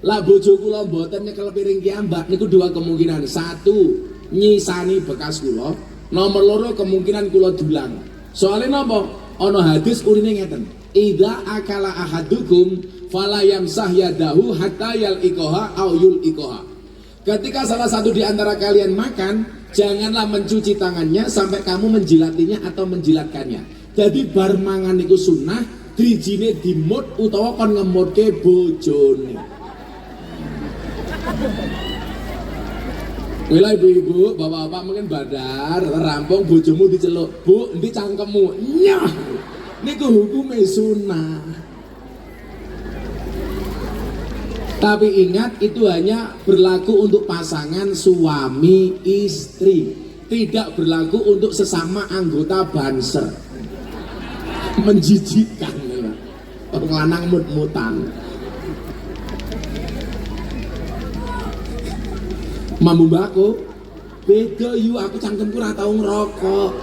Lah bojo kula mboten nyekel piring kiambak niku dua kemungkinan. Satu, nyisani bekas kula. Nomor loro kemungkinan kula dulang. Soalnya napa? Ana hadis urine ngeten. Idza akala ahadukum fala yamsah yadahu hatta yalqaha aw yulqaha. Ketika salah satu di antara kalian makan, janganlah mencuci tangannya sampai kamu menjilatinya atau menjilatkannya. Jadi bar mangan niku sunnah, drijine dimut utawa kon ngemutke bojone. Wila ibu-ibu, bapak-bapak mungkin badar, rampung bojomu diceluk, Bu, endi cangkemmu? Nyah. Niku hukume sunnah. Tapi ingat itu hanya berlaku untuk pasangan suami istri, tidak berlaku untuk sesama anggota banser. Menjijikkan ya. Orang lanang mut-mutan. Mambu mbakku, beda yu aku cangkemku ora tau ngerokok.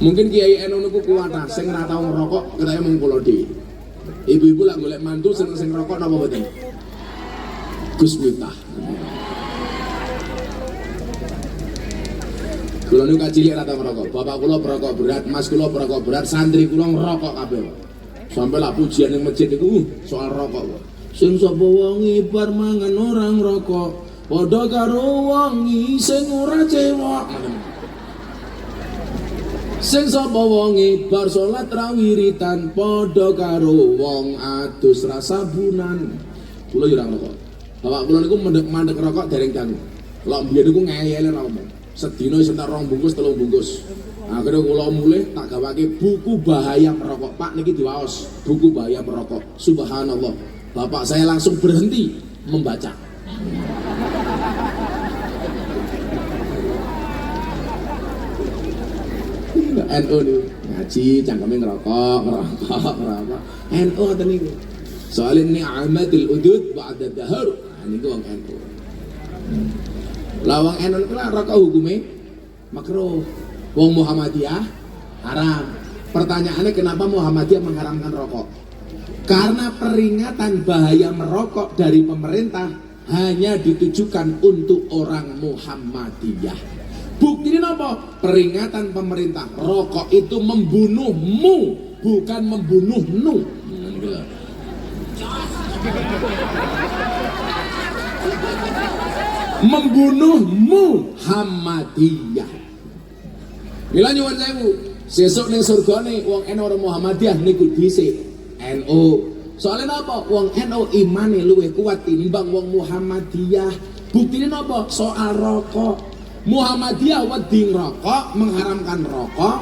Mungkin Kiai Eno niku kuat ta, sing ora tau ngerokok katanya mung kula dhewe. Ibu-ibu lak golek mantu sing rokok napa mboten? Gus Miftah. Kula niku kacilik ora tau ngerokok. Bapak kula perokok berat, mas kula perokok berat, santri kula ngerokok kabeh. Sampai lah pujian ning masjid niku soal rokok. Sing sapa wonge bar mangan orang rokok, padha karo wonge sing ora cewek. Sing sapa wonge bar salat ra wiritan, padha karo wong adus rasabunan. Kula yo ora ngerokok. Bapak kula niku mandek rokok dereng kanggo. Lek mbiyen niku ngeyele ra omong. Sedina isih tak 2 bungkus 3 bungkus. Akhirnya kula mulih tak gawake buku bahaya merokok. Pak niki diwaos, buku bahaya merokok. Subhanallah. Bapak saya langsung berhenti membaca. NU nih ngaji cangkeme ngerokok. NU ngoten niku. Soal ini amatil udud ba'da dahar. Niku wong NU. Lawang NU niku rokok hukume makruh. Wong Muhammadiyah haram. Pertanyaannya kenapa Muhammadiyah mengharamkan rokok? Karena peringatan bahaya merokok dari pemerintah hanya ditujukan untuk orang Muhammadiyah. Bukti ini apa? Peringatan pemerintah, rokok itu membunuhmu, bukan membunuhnu. Membunuh Muhammadiyah. Mila nyuwun sewu, sesuk ning surgane wong NU orang Muhammadiyah niku dhisik NU. Soalnya napa? Wong NU imane luwih kuat timbang wong Muhammadiyah. Buktine napa? Soal rokok. Muhammadiyah wedi ngerokok, mengharamkan rokok,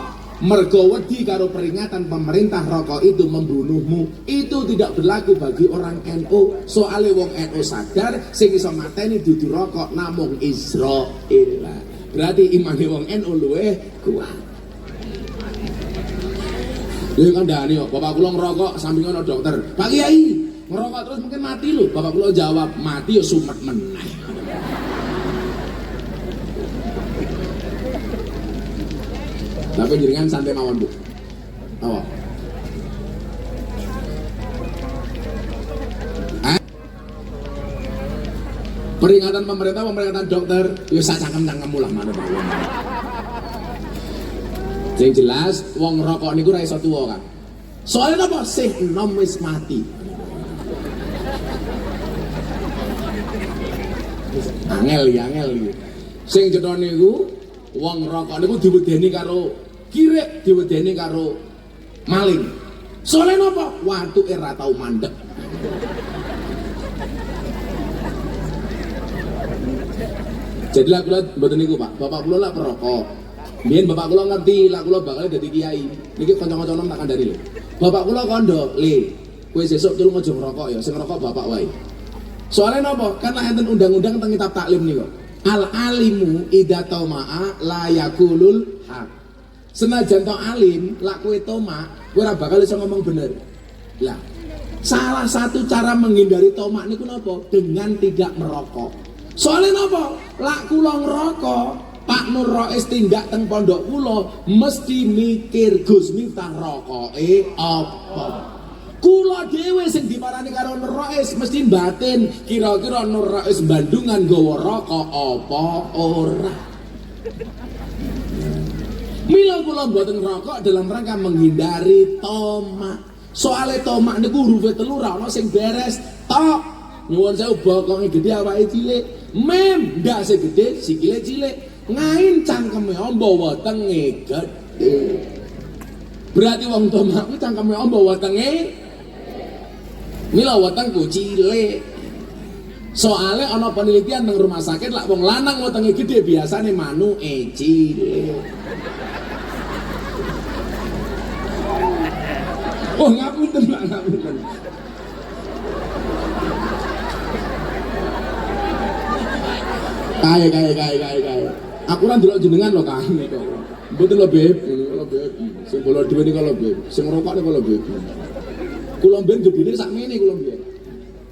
mergo wedi karo peringatan pemerintah rokok itu membunuhmu. Itu tidak berlaku bagi orang NU. Soalnya wong NU sadar sing iso mateni dudu rokok namung Israel. Berarti imane wong NU luwih kuat. Lha kandhane kok bapak kula ngerokok samping ana dokter. Pak Kiai, ngerokok terus mungkin mati lho. Bapak kula jawab, mati ya sumet meneh. Tapi jenengan santai mawon, Bu. Apa? Peringatan pemerintah, peringatan dokter, ya sak cangkem-cangkemmu lah manut mawon. Yang jelas wong rokok niku ra iso tuwa kan. Soalnya apa? Sih enom wis mati. Angel. Sing cetha niku Wong rokok niku diwedeni karo kirek, diwedeni karo maling. Soalnya napa? Watuke ra tau mandek. Jadi lah kula mboten niku Pak. Bapak kula lah perokok. Biyen bapak kula ngerti lah kula bakal dadi kiai. Niki kanca-kanca nom tak kandhani lho. Bapak kula kandha, "Le, kowe sesuk tulung aja ngerokok ya, sing ngerokok bapak wae." Soalnya napa? Kan enten undang-undang tentang kitab taklim niku. Al alimu idza tauma'a la yaqulul haq. Senajan to alim, lak kowe tomak, kowe ora bakal iso ngomong bener. Lah, salah satu cara menghindari tomak niku napa? Dengan tidak merokok. Soalnya napa? Lak kula ngerokok, Pak Nur Rois tindak teng pondok kula mesti mikir Gus Miftah rokoke apa. Kula dhewe sing diparani karo Nur Rois mesti batin kira-kira Nur Rois Bandungan nggawa rokok apa ora. Mila kula mboten ngerokok dalam rangka menghindari tomak. Soale tomak niku hurufe 3 ra ono sing beres tok. Nyuwun sewu bokonge gede awake cilik. Mem ndase gede sikile cilik. Ngain cangkeme amba wetenge gedhe. Berarti wong tomak kuwi cangkeme amba wetenge mila wetengku cilik. Soale ana penelitian nang rumah sakit lak wong lanang wetenge gede biasane manuke cilik. Oh ngapunten Pak, ngapunten. Kaya. Aku ora ndelok jenengan lho Kang niku. Mboten lho Beb, ngono lho Beb. Sing bola dhewe niku lho Beb. Sing ngerokok niku lho Beb. Kula mben gedene sakmene kula mben.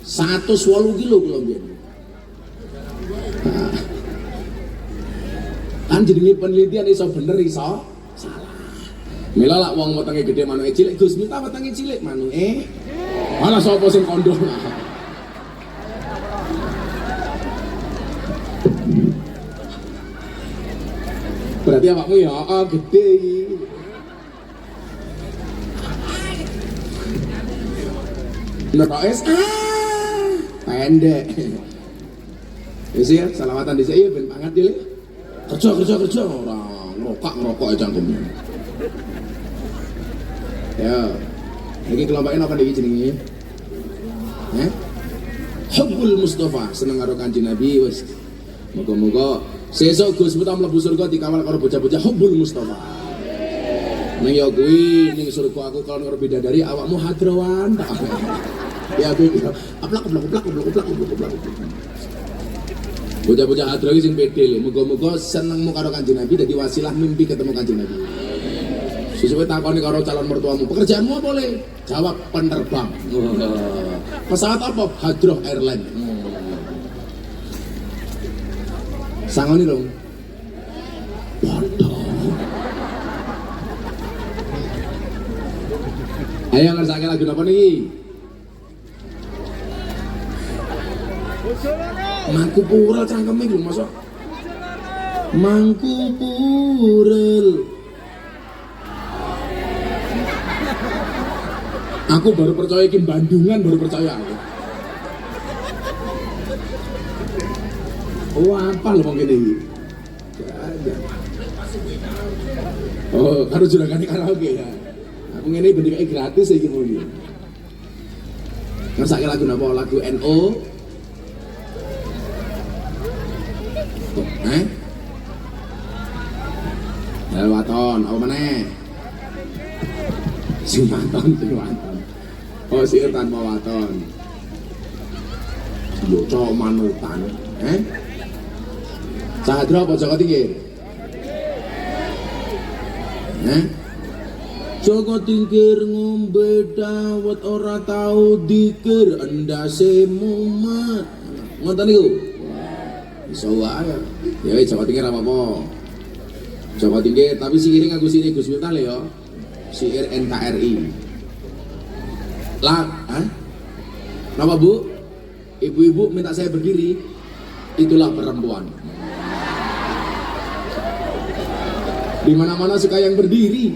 108 kilo kula mben. Kan jenenge penelitian iso bener iso salah. Mila lak wong wetenge gedhe manuke cilik, Gus Miftah wetenge cilik manuke. Malah sapa sing kandha. Berarti awakmu ya gede. Nur Rois pendek. Wis ya, selawatan dhisik ya ben pangat dile. Kerja ora ngerokok aja cangkemnya. Ya. Iki kelompoknya apa iki jenenge? Hubbul Mustafa, seneng karo Kanjeng Nabi wis. Moga-moga sesuk Gus Miftah mlebu surga dikawal karo bocah-bocah Hubbul Mustafa. Ning ya kuwi ning surga aku kalau karo bidadari awakmu hadrawan tak. Ya kuwi aplak. Bocah-bocah hadra iki sing pede lho. Moga-moga senengmu karo Kanjeng Nabi dadi wasilah mimpi ketemu Kanjeng Nabi. Sesuai takoni karo calon mertuamu, pekerjaanmu apa boleh? Jawab penerbang. Pesawat apa? Hadroh Airline. Sangoni dong. Bodoh. Ayo ngersake lagu apa nih? Mangku purel cangkeme lho masuk. Mangku purel. Aku baru percaya Kim Bandungan, baru percaya aku. Oh apa loh mungkin ini? Oh harus juragan karaoke ya. Aku ini bener kayak gratis ya gini mungkin. Ngersake lagu apa? Lagu NO. Waton, apa mana? Simanton. Oh sihir tanpa waton. Bocah manutan. Sahadra apa Joko Tingkir? Joko Tingkir ngombe dawet ora tau dikir endase mumet. Ngoten niku. Iso wae. Ya Joko Tingkir apa-apa. Joko Tingkir tapi sihire nganggo sihir Gus Miftah lho ya. Sihir NKRI. Lah, Kenapa Bu? Ibu-ibu minta saya berdiri. Itulah perempuan. Di mana-mana suka yang berdiri.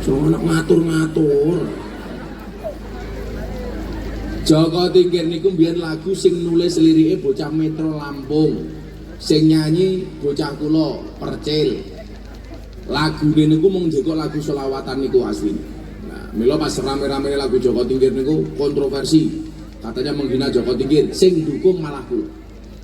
Cuma anak ngatur-ngatur. Joko Tingkir niku mbiyen lagu sing nulis lirike bocah Metro Lampung. Sing nyanyi bocah kula Percil. Lagune niku mung njekok lagu selawatan niku asli. Nah, mila pas rame-rame lagu Joko Tingkir niku kontroversi. Katanya menghina Joko Tingkir, sing dukung malah kula.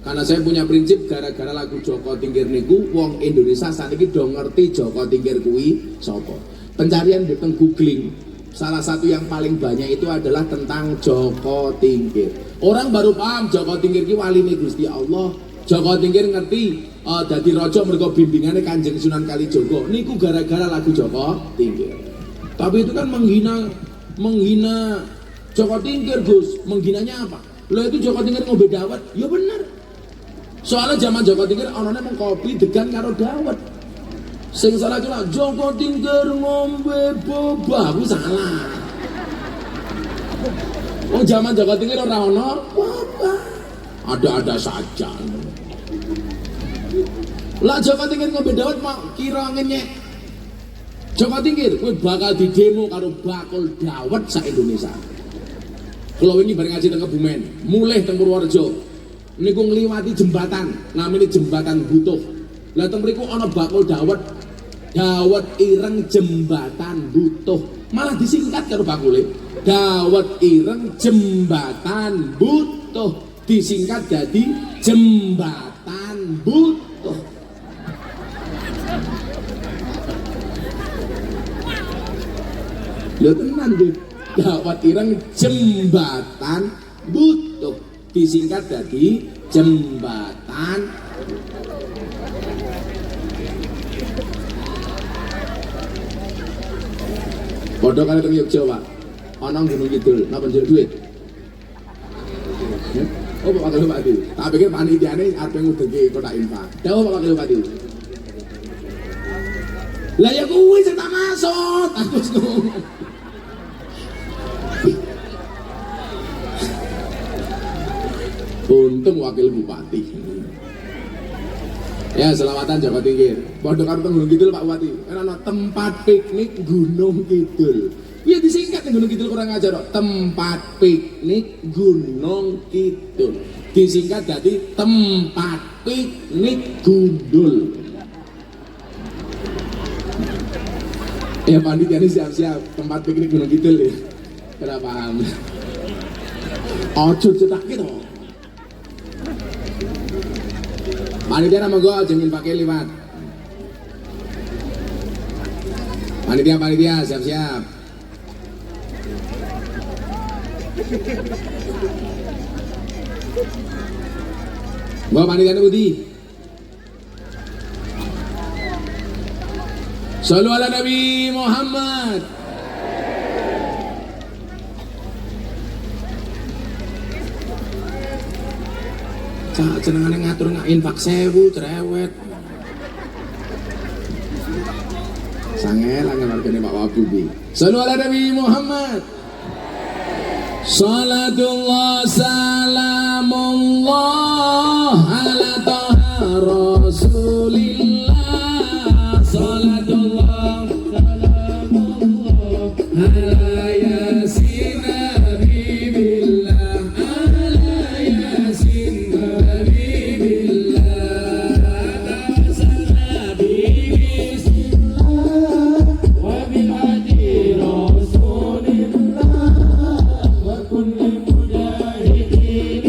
Karena saya punya prinsip gara-gara lagu Joko Tingkir niku wong Indonesia saniki do ngerti Joko Tingkir kuwi sapa. Pencarian di googling, salah satu yang paling banyak itu adalah tentang Joko Tingkir. Orang baru paham Joko Tingkir ki waline Gusti Allah. Joko Tingkir ngerti dadi raja mergo bimbingane Kanjeng Sunan Kalijaga. Niku gara-gara lagu Joko Tingkir. Tapi itu kan menghina Joko Tingkir, Gus. Menghinanya apa? Lo itu Joko Tingkir ngombe dawet. Ya bener. Soalnya zaman Joko Tingkir onone mung kopi degan karo dawet. Sing salah itu lah Joko Tingkir ngombe boba, aku salah. Oh zaman Joko Tingkir ora ono boba. Ada-ada saja. Lah Joko Tingkir ngombe dawet mau kira ngenyek. Joko Tingkir kuwi bakal didemo karo bakul dawet sak Indonesia. Kalau ini bareng ngaji teng Kebumen, mulih teng Purworejo. Niku ngliwati jembatan, namanya jembatan Butuh. Lah teng mriku ana bakul dawet ireng jembatan Butuh. Malah disingkat karo bakule. Dawet ireng jembatan Butuh. Disingkat jadi jembatan Butuh. Lho tenan iki. Dawet ireng jembatan Butuh. Disingkat jadi jembatan. Padha karo teng Yogyakarta, ana Gunung Kidul, napa njaluk duit? Oh, Pak Wakil Bupati. Tak pikir panitiane arep ngudenge kotak infak. Dawuh Pak Wakil Bupati. Lah ya kuwi sing tak maksud, aku ngomong. Untung Wakil Bupati. Ya, selawatan Joko Tingkir. Padha karo Gunung Kidul Pak Bupati. Ana tempat piknik Gunung Kidul. Ya disingkat Gunung Kidul kurang ajar kok. Tempat piknik Gunung Kidul. Disingkat jadi tempat piknik Gundul. Ya panitia ini siap-siap tempat piknik Gunung Kidul ya. Kira paham. Ojo cetak gitu. Panitia nama gue jangan pakai liwat. Panitia siap-siap. Gua panitia Budi. Shallu ala Nabi Muhammad. Cak jenengane ngatur infak 1000 cerewet. Sangel wargane Pak Wabubi. Shallu ala Nabi Muhammad. Salatullah salamullah ala taha rasulillah. Salatullah salamullah ala yasin habibillah. Ala yasin habibillah. Tasanabi bismillah wa bihadi rasulillah. Kun mujahidin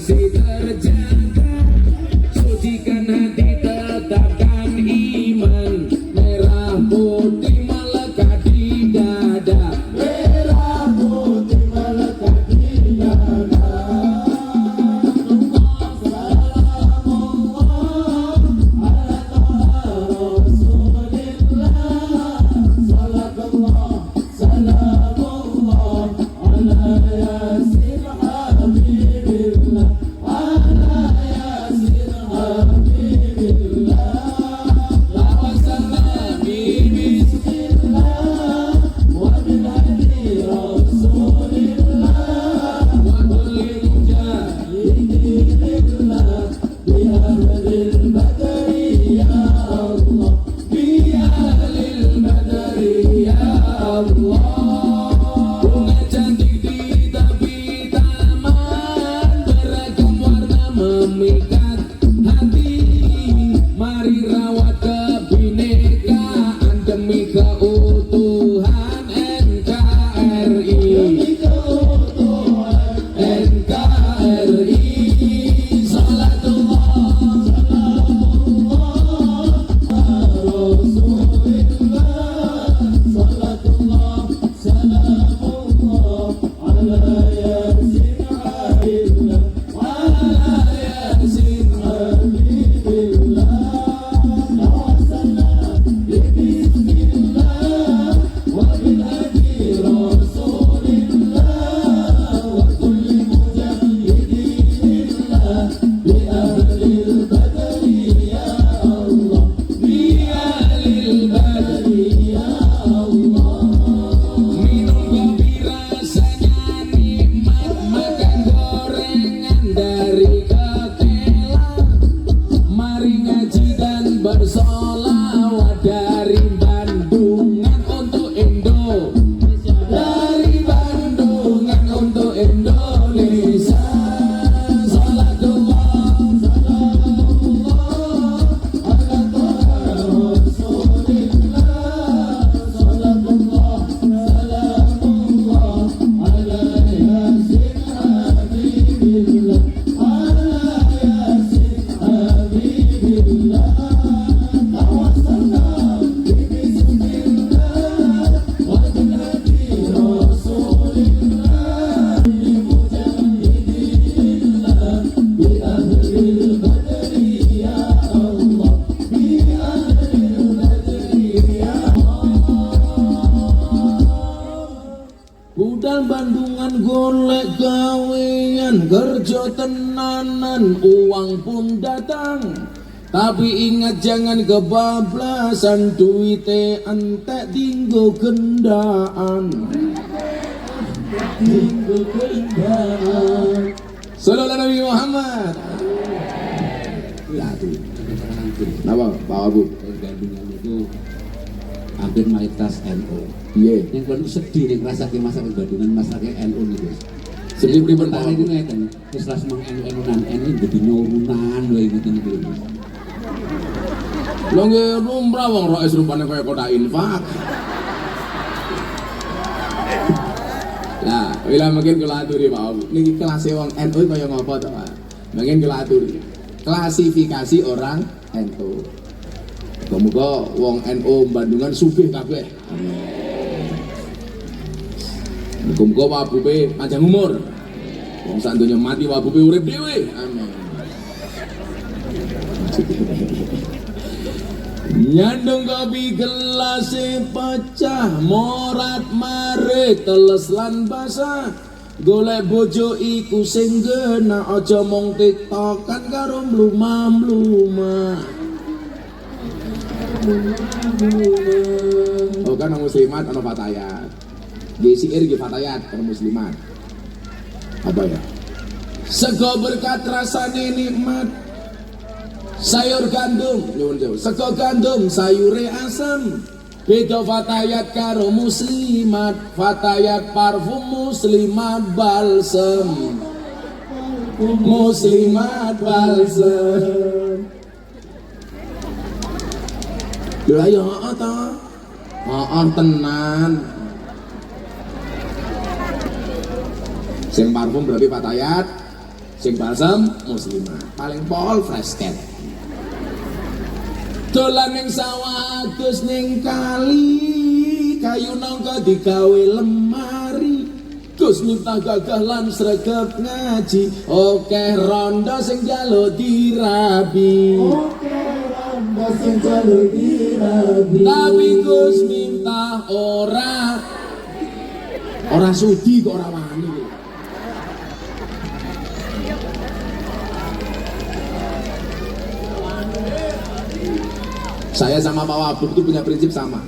masih terjaga. Sucikan hati, tetapkan iman. Merah putih melekat di dada. Merah putih melekat di dada. Bunga cantik di tepi taman, beragam warna memikat hati. Mari rawat kebinekaan demi keutuhan NKRI. NKRI. Salatullah bersolawat dari Bandungan untuk Indo, dari Bandungan untuk Indonesia. Salatullah ala Rasulillah. Salatullah salamullah ala yasin habibillah, ala yasin habibillah. Budal Bandungan golek gawean, kerja tenanan, uang pun datang. Tapi ingat jangan kebablasan, duite entek tinggo gendaan. Tinggo gendaan. Sallallahu Nabi Muhammad. Kenapa Pak Abu? Bandungan itu hampir mayoritas NU. Iya. Yang kalau sedih nih ngerasain masyarakat Bandungan, masyarakat NU nih guys. Sedih pripun Pak pertanyaan Abu? itu ngeten. Wis lah semang NU nan NU jadi nyurunan wae ngoten iki. Lho nggih lumrah wong rois rupane kaya kota infak. Nah, bila mungkin kula aturi Pak Abu. Niki kelas wong NU kaya ngapa to, Pak? Mungkin kula aturi. Klasifikasi orang NU. Muga-muga wong NU Bandungan sugih kabeh. Muga-muga wabuhe panjang umur. Wong sandonya mati wabuhe urip dhewe. Amin. Nyandung kopi gelas pecah, morat mare teles lan basah. Golek bojo iku sing gena, aja mung tiktokan karo mlumah-mlumah. Oh kan muslimat ana fatayat. Di siir di fatayat ana muslimat. Apa ya? Sego berkat rasane nikmat. Sayur gandum, nyuwun jauh. Sego gandum, sayure asem. Beda fatayat karo muslimat. Fatayat parfum, muslimat balsem. Muslimat balsem. Lha ya ta. Heeh tenan. Sing parfum berarti fatayat, Sing balsam muslimah, paling pol fresh cat. Dolan ning sawah adus ning kali, kayu nangka digawe lemari. Gus Miftah gagah lan sregep ngaji, akeh rondo sing njaluk dirabi. Tapi Gus Miftah ora sudi kok ora wani. Saya sama Pak Wabub itu punya prinsip sama.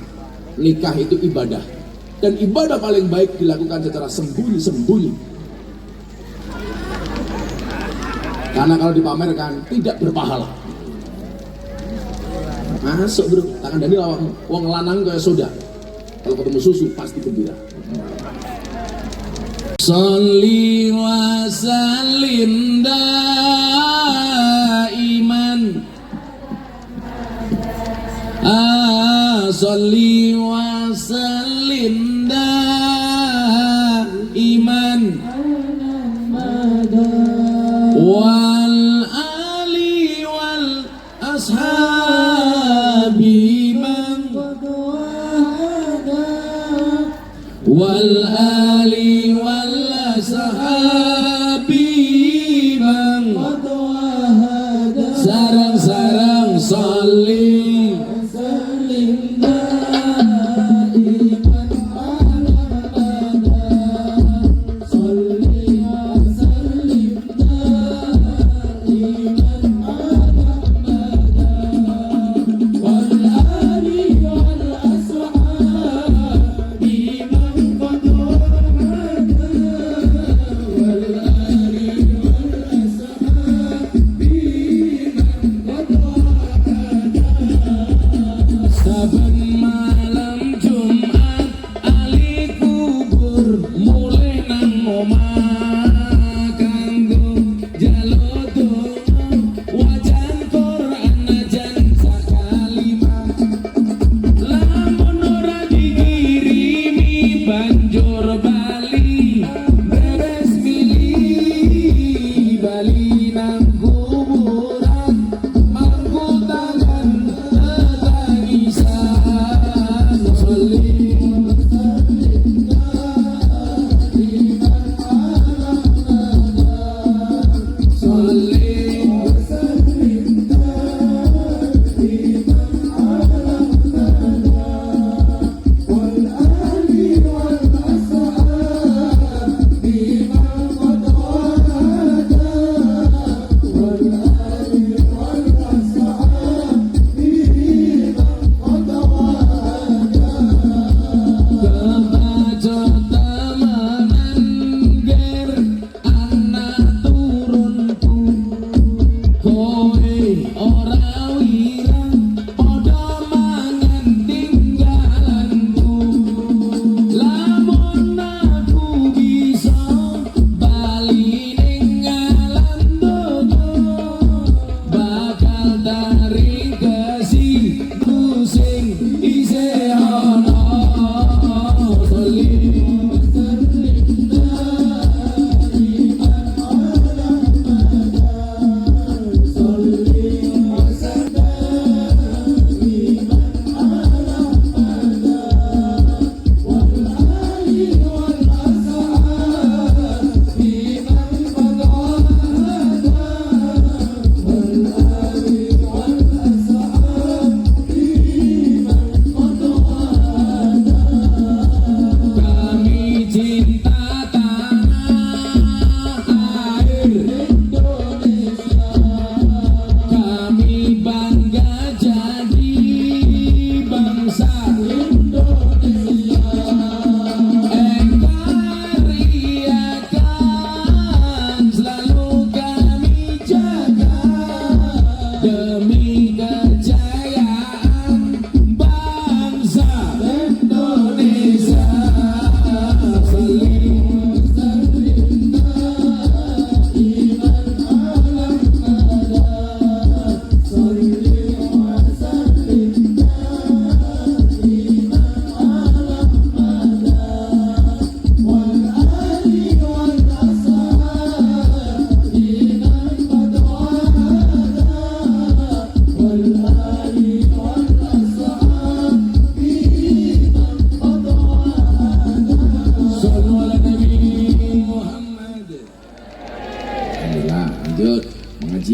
Nikah itu ibadah. Dan ibadah paling baik dilakukan secara sembunyi-sembunyi. Karena kalau dipamerkan tidak berpahala. Masuk bro, tangan Dani wong lanang kayak soda. Kalau ketemu susu pasti gembira. Sholli wa sallim daiman. Sholli wa sallim daiman wal ali wal ashabi man wal ali wal ashabi man sarang-sarang sholli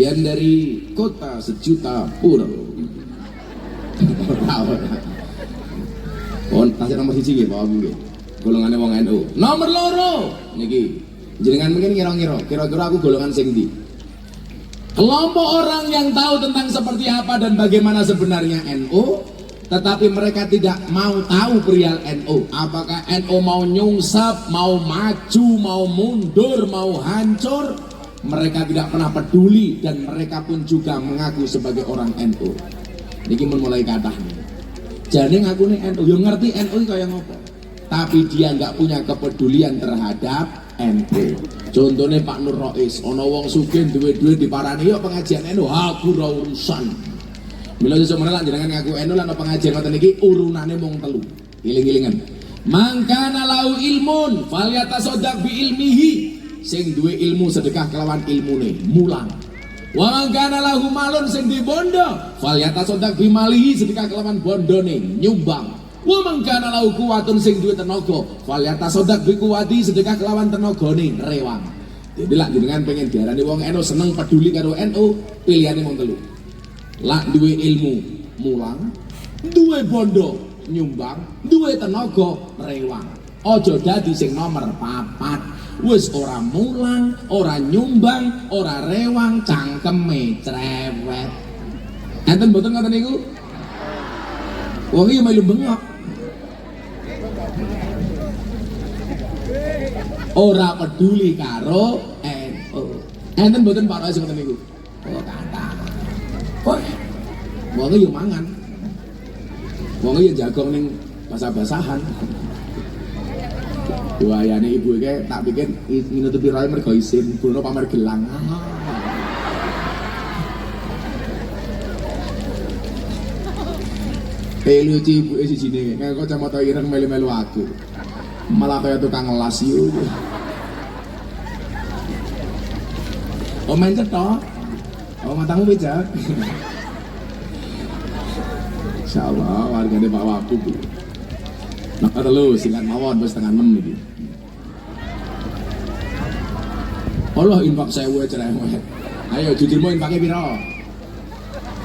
bagian dari kota sejuta pura. Oh, tasik nomor 1 nggih, Pak Abu nggih. Golongane wong NU. Nomor 2 niki. Jenengan mungkin kira-kira aku golongan sing ndi? Kelompok orang yang tahu tentang seperti apa dan bagaimana sebenarnya NU, tetapi mereka tidak mau tahu perihal NU. Apakah NU mau nyungsap, mau maju, mau mundur, mau hancur? Mereka tidak pernah peduli dan mereka pun juga mengaku sebagai orang NU. Niki mulai kathah. Jane ngaku nih NU, yo ngerti NU kaya ngopo. Tapi dia nggak punya kepedulian terhadap NU. Contohnya Pak Nur Rois, ono wong sugih duwe-duwe diparani yo pengajian NU, aku ora urusan. Mila sesuk menelak jenengan ngaku NU lan pengajian ngoten iki urunane mung 3. Iling-ilingan. Mangkana lau ilmun falyatasaddaq bi ilmihi. Sing duwe ilmu sedekah kelawan ilmune, mulang. Wa mangkana lahu malun sing duwe bondo falyatasaddaq bi malihi, sedekah kelawan bondone, nyumbang. Wa mangkana lahu kuwatun sing duwe tenaga falyatasaddaq bi kuwati, sedekah kelawan tenagane, rewang. Jadi lak jenengan pengen diarani wong NU seneng peduli karo NU, pilihane mung 3. Lak duwe ilmu mulang, duwe bondo nyumbang, duwe tenaga rewang. Aja dadi sing nomor 4. Wis ora mulang, ora nyumbang, ora rewang, cangkeme cerewet. Enten mboten ngoten niku? Wong iki melu bengok. Ora peduli karo NU. Enten mboten Pak Rois ngoten niku? Oh, kathah. Kok wong yo mangan. Wong yo jagong ning basah-basahan. Buayane ibu iki tak pikir nutupi roe mergo isin, Bruno pamer gelang. Lucu ibu sijine, nganggo kacamata ireng melu-melu aku. Malah kaya tukang ngelas yo. Oh mencet toh? Oh matamu bejak. Insyaallah wargane Pak Wabu. Nah, telu singkat mawon wis 5:30 iki. Allah infak 1000 cerewet. Ayo jujurmu infake piro?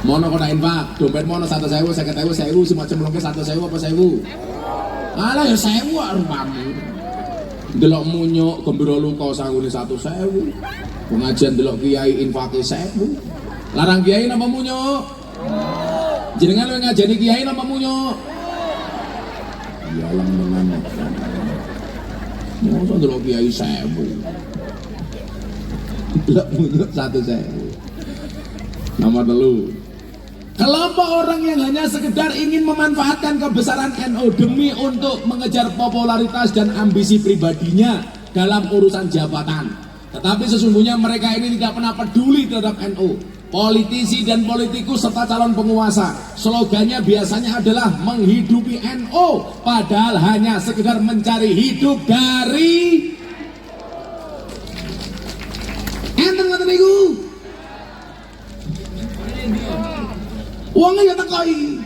Mono kok tak infak, dompet mono 100.000, 50.000, 1.000, semua cemplungke 100.000 apa 1.000? Alah ya 1.000 rupamu. Delok munyuk gembira luka sanggune 100.000. Pengajian delok kiai infake 1.000. Larang kiai napa munyuk? Jenengan lu ngajeni kiai napa munyuk? Ya lang dengan masa delok kiai 1.000. Delok munyuk 1.000. Nomor 3. Kelompok orang yang hanya sekedar ingin memanfaatkan kebesaran NU demi untuk mengejar popularitas dan ambisi pribadinya dalam urusan jabatan. Tetapi sesungguhnya mereka ini tidak pernah peduli terhadap NU. Politisi dan politikus serta calon penguasa, slogannya biasanya adalah menghidupi NU, padahal hanya sekedar mencari hidup dari enten ngoten niku. Wonge ya tekoi.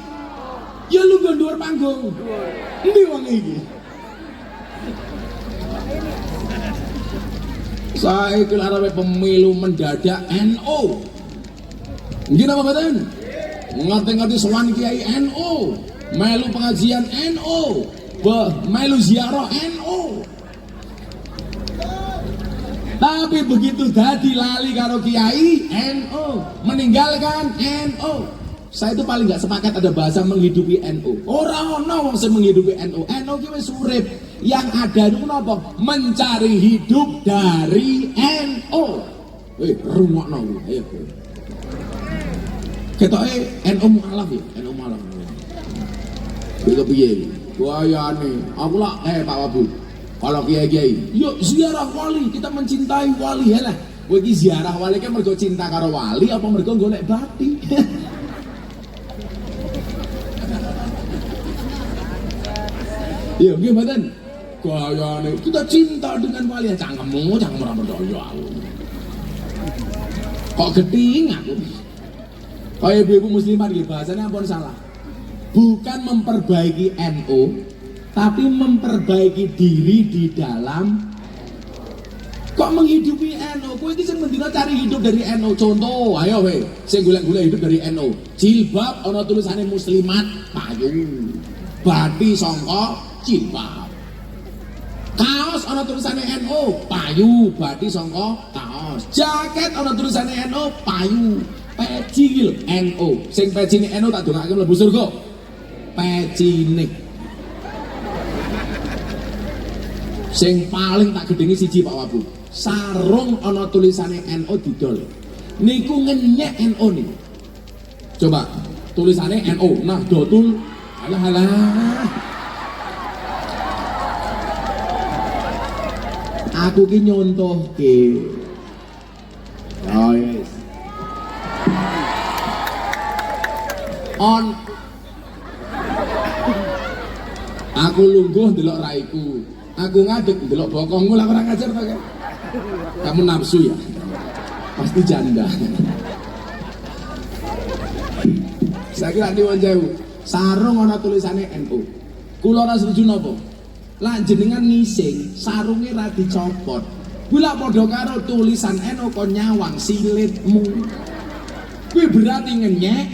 Ya lu gondor panggung. Endi wonge iki? Saiki arep pemilu mendadak NU. Nggih napa mboten? Ngerti-ngerti sowan kiai NU, melu pengajian NU, melu ziarah NU. Tapi begitu dadi lali karo kiai NU, meninggalkan NU. Saya itu paling nggak sepakat ada bahasa menghidupi NU. Orang ono wong sing menghidupi NU. NU ki wis urip. Yang ada niku napa? Mencari hidup dari NU. Rungokno ayo. Ketoke NU mualaf ya, NU mualaf. Iku piye? Wayane. Aku lah Pak Wabu. Kalau kiai-kiai, yuk ziarah wali, kita mencintai wali ya lah. Kowe iki ziarah wali kan mergo cinta karo wali apa mergo golek bati? Iya, gimana? Kayane kita cinta dengan wali, cangkemmu, cangkem ora percaya aku. Kok geting aku? Kaya ibu muslimat iki bahasane ampun salah. Bukan memperbaiki NU, tapi memperbaiki diri di dalam. Kok menghidupi NU? Kowe iki sing mendina cari hidup dari NU. Contoh, ayo we, sing golek-golek hidup dari NU. Jilbab ana tulisane muslimat, payung. Bathi sangka jilbab. Kaos ana tulisane NU, payu, bathi sangka kaos. Jaket ana tulisane NU, payu. Peci iki lho, NU. Sing pecine NU tak dongake mlebu surga. Pecine. Sing paling tak gedhengi siji Pak Wabu. Sarung ana tulisane NU didol. Niku ngenyek NU niku. Coba tulisane NU. Nah, dotul. Alah alah. Aku ki nyontohke. Oh yes. Aku lungguh ndelok raiku. Aku ngadeg ndelok bokongmu lah ora ngajar to kan. Kamu nafsu ya? Pasti janda. Saya kira nyuwun sewu. Sarung ana tulisane NU. Kula ora setuju napa? Lah jenengan ngising, sarunge ra dicopot. Kuwi lak padha karo tulisan NU kon nyawang silitmu. Kuwi berarti ngenyek.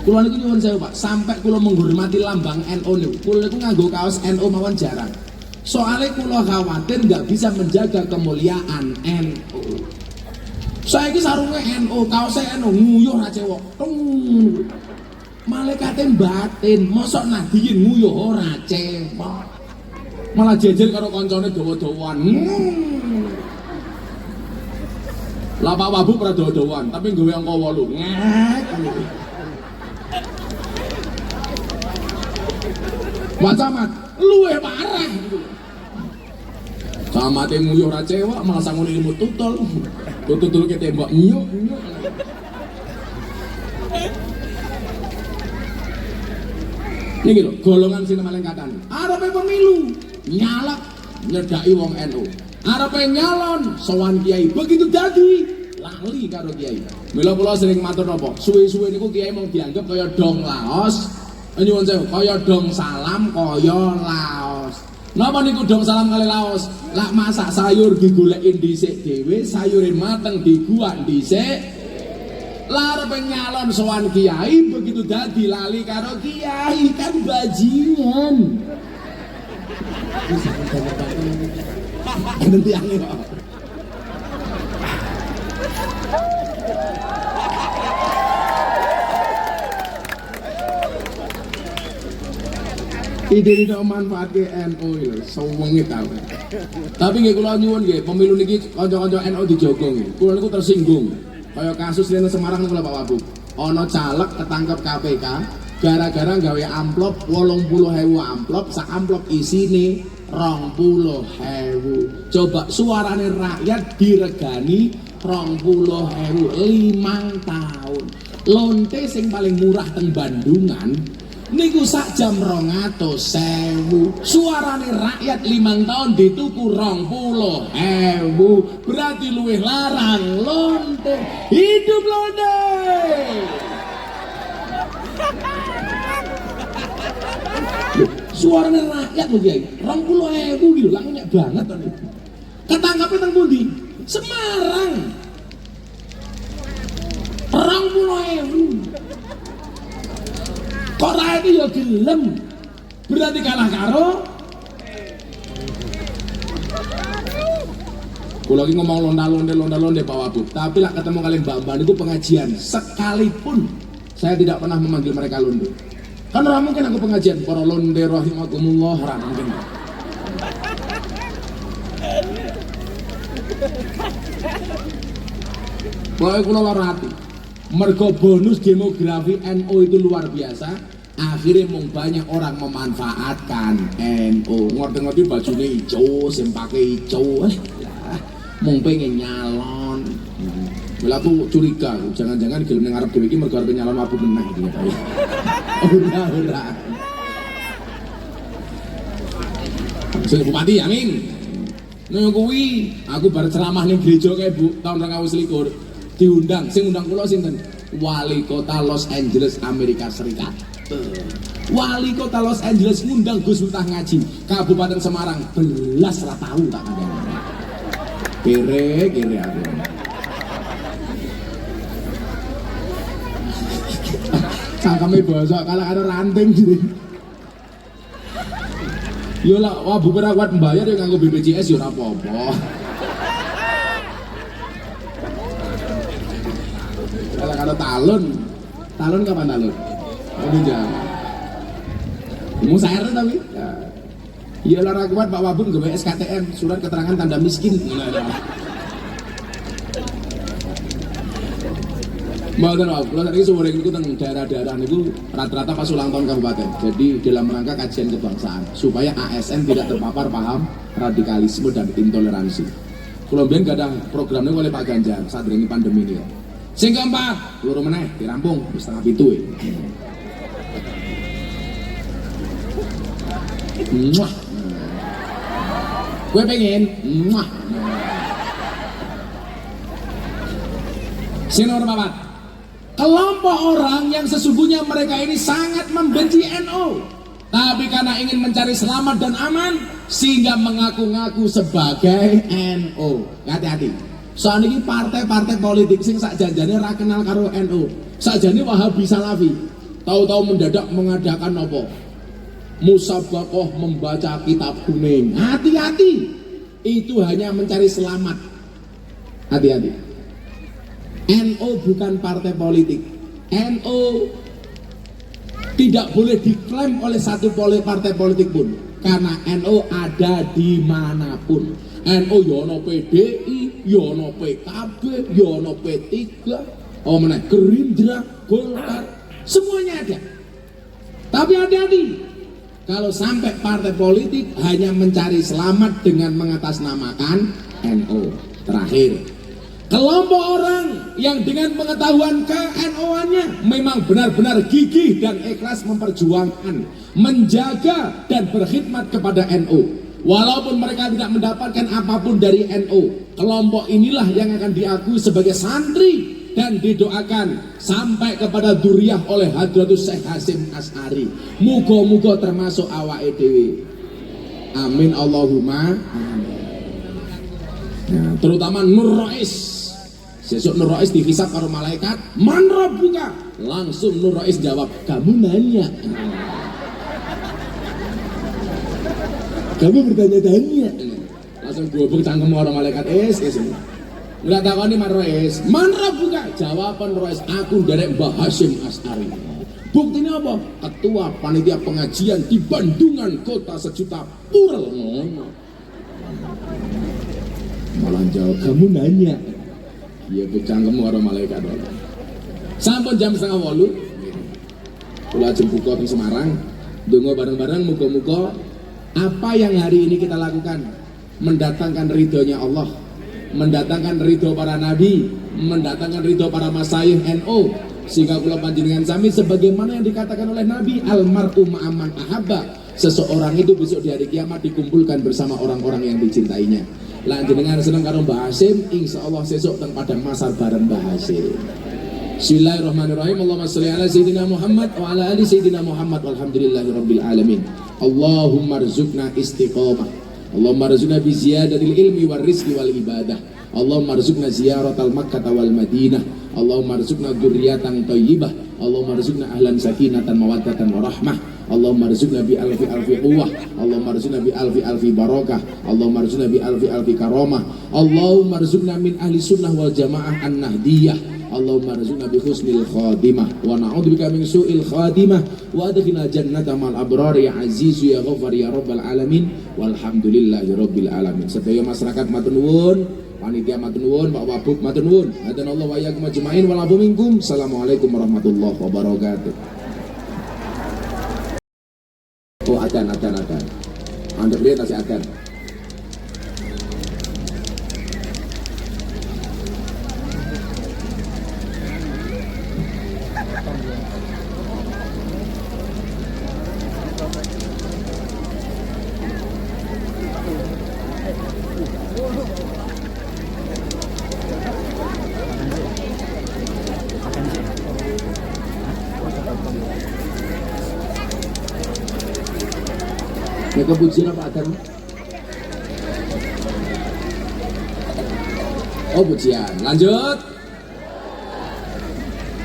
Kula niku nyuwun sewu Pak, sampai kula menghormati lambang NU niku. Kula niku nganggo kaos NU mawon jarang. Soalnya kula khawatir nggak bisa menjaga kemuliaan NU. Saiki sarunge NU, kaosnya NU, nguyuh ra cewek. Malaikate batin, mosok Nadiyin nguyuh ora cewek. Malah jejer karo kancane dawa-dawan. Lah Pak Wabu ora dawa-dawan, tapi nggawe angka 8. Ngek. Wah camat, luwe parah. Camate nguyuh ra cewek, malah sangune ilmu tutul. Tutul ke tembok nyuk. Niki lho, golongan sing paling katan. Arepe pemilu, nyalak nyedaki wong NU. Arepe nyalon sowan kiai, begitu dadi lali karo kiai. Mila kula sering matur napa, suwe-suwe niku kiai mung dianggap kaya dong laos. Nyuwun sewu, kaya dong salam kaya laos. Napa niku dong salam kali laos? Lak masak sayur digolekin dhisik dhewe, sayure mateng diguak dhisik. Lar penyalon sowan kiai begitu dadi lali karo kiai kan bajingan. Nanti yang ini ide tidak manfaat ke NU itu, semuanya tahu. Tapi nggak kalau nyuwun nggih, pemilu niki kanca-kanca NU dijogo nggih. Kula niku tersinggung. Kayak kasus Rene Semarang niku lho Pak Wabu. Ana caleg ketangkep KPK gara-gara gawe amplop 80.000 amplop, sak amplop isine 20.000. Coba suarane rakyat diregani 20.000 5 tahun. Lonte sing paling murah teng Bandungan niku sak jam 200.000. Suarane rakyat 5 tahun dituku 20.000. Berarti luwih larang lonte. Hidup lonte. Suarane rakyat lho Kiai, 20.000 gitu, lah nyak banget to. Ketangkape teng pundi? Semarang. 20.000. Kok rakyat ya gelem, berarti kalah karo. Kalau lagi ngomong londa-londe Pak Wabu, tapi lah ketemu kalian mbak-mbak itu pengajian, sekalipun saya tidak pernah memanggil mereka londe. Kan orang mungkin aku pengajian, para londe rahimakumullah, orang mungkin. Pokoknya kalau lara hati, mergo bonus demografi NU itu luar biasa. Akhirnya mung banyak orang memanfaatkan NU. Ngerti-ngerti bajunya hijau, sempake hijau, mung pengen nyalon. Bila aku curiga, jangan-jangan gelem nang arep dhewe iki mergo arep nyalon Wabu meneh iki ta. Ora. Sing bupati amin. Nang kuwi aku bar ceramah ning gereja kae Bu tahun 2021 diundang, sing undang kula sinten? Wali kota Los Angeles Amerika Serikat. Wali kota Los Angeles ngundang Gus Miftah ngaji Kabupaten Semarang belas ra tahu tak kandhani. Kere aku. Cangkeme bosok kalah karo ranting jadi. Yo lah, wah bukan kuat membayar ya nganggo BPJS ya ora apa-apa. Kalau talun kapan talun? Ini jangan. Mau saya tapi. Iya lara kuat Pak Wabun gawe SKTM, surat keterangan tanda miskin. Mboten Pak, kula saiki sore niku teng daerah-daerah niku rata-rata pas ulang tahun kabupaten. Jadi dalam rangka kajian kebangsaan supaya ASN tidak terpapar paham radikalisme dan intoleransi. Kula mbiyen gadah programnya oleh Pak Ganjar saat ini pandemi ini. Sing keempat, loro meneh dirampung wis setengah 7 Muah. Gue pengen muah. Sing nomor 4. Kelompok orang yang sesungguhnya mereka ini sangat membenci NU, tapi karena ingin mencari selamat dan aman sehingga mengaku-ngaku sebagai NU. Hati-hati. Soal ini partai-partai politik sing sak janjane ra kenal karo NU. Sakjane Wahabi Salafi. Tahu-tahu mendadak mengadakan apa? Musabaqah membaca kitab kuning. Hati-hati. Itu hanya mencari selamat. Hati-hati. NU bukan partai politik. NU tidak boleh diklaim oleh satu partai politik pun, karena NU ada dimanapun. NU yono PDI, yono PKB, yono P3, Gerindra, Golkar, semuanya ada. Tapi hati-hati, kalau sampai partai politik hanya mencari selamat dengan mengatasnamakan NU. Terakhir, kelompok orang yang dengan pengetahuan ke-NU-annya memang benar-benar gigih dan ikhlas memperjuangkan, menjaga dan berkhidmat kepada NU. Walaupun mereka tidak mendapatkan apapun dari NU, kelompok inilah yang akan diakui sebagai santri dan didoakan sampai kepada dzurriyyah oleh Hadratus Syekh Hasyim Asy'ari. Muga-muga termasuk awake dhewe. Amin Allahumma amin. Nah, terutama Nur Rais. Sesuk Nur Rais dihisab karo malaikat, "Man rabbuka?" Langsung Nur Rais jawab, "Kamu nanya." Kamu bertanya-tanya. Langsung gobek cangkem orang malaikat, es. Enggak takoni Man Rais, "Man rabbuka?" Jawaban Nur Rais, "Aku derek Mbah Hasyim Asy'ari." Buktinya apa? Ketua panitia pengajian di Bandungan kota sejuta Purel. Malah jawab, "Kamu nanya." Ya becangkem karo malaikat. Sampun jam 7:30 kula jemput ke Semarang, donga bareng-bareng muga-muga apa yang hari ini kita lakukan mendatangkan ridhonya Allah, mendatangkan ridho para nabi, mendatangkan ridho para masyayikh NU, sehingga kula panjenengan sami sebagaimana yang dikatakan oleh Nabi, almar'u ma'aman ahabba, seseorang itu besok di hari kiamat dikumpulkan bersama orang-orang yang dicintainya. Lah jenengan seneng karo Mbah Hasyim, insyaallah sesuk teng padang masar bareng Mbah Hasyim. Bismillahirrahmanirrahim. Allahumma sholli ala sayyidina Muhammad wa ala ali sayyidina Muhammad walhamdulillahirabbil alamin. Allahumma rzuqna istiqamah. Allahumma rzuqna bi ziyadatil ilmi war rizqi wal ibadah. Allahumma rzuqna ziyaratal Makkah wal Madinah. Allahumma rzuqna dzurriyyatan thayyibah. Allahumma rzuqna ahlan sakinatan mawaddatan warahmah. Allahumma rzuqna bi alfi quwwah. Allahumma rzuqna bi alfi barakah. Allahumma rzuqna bi alfi karamah. Allahumma rzuqna min ahli sunnah wal jamaah an-nahdiyah. Allahumma rzuqna bi husnil khatimah wa na'udzubika min su'il khatimah wa adkhilna jannata mal abrar ya aziz ya ghafar ya rabbal alamin walhamdulillahi rabbil alamin. Sedaya masyarakat matur nuwun, panitia matur nuwun, Pak Wabub matur nuwun. Hadanallahu wa iyyakum ajmain wal afu minkum. Assalamualaikum warahmatullahi wabarakatuh. Oh adan. Anda lihat masih adan. Mereka puji apa akan? Oh pujian, lanjut.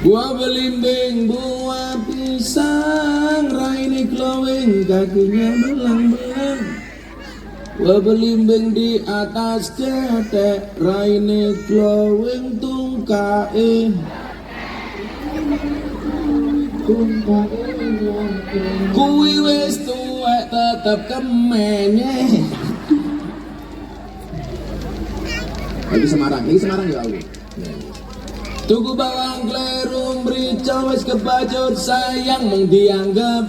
Buah belimbing, buah pisang, raine glowing, kakinya belang-belang. Buah belimbing di atas ketek, raine glowing, tungkae. Kuwi wis tuwek tetep kemenye. Lagi Semarang ya aku. Tuku bawang kleru mrica wis kebacut sayang mung dianggep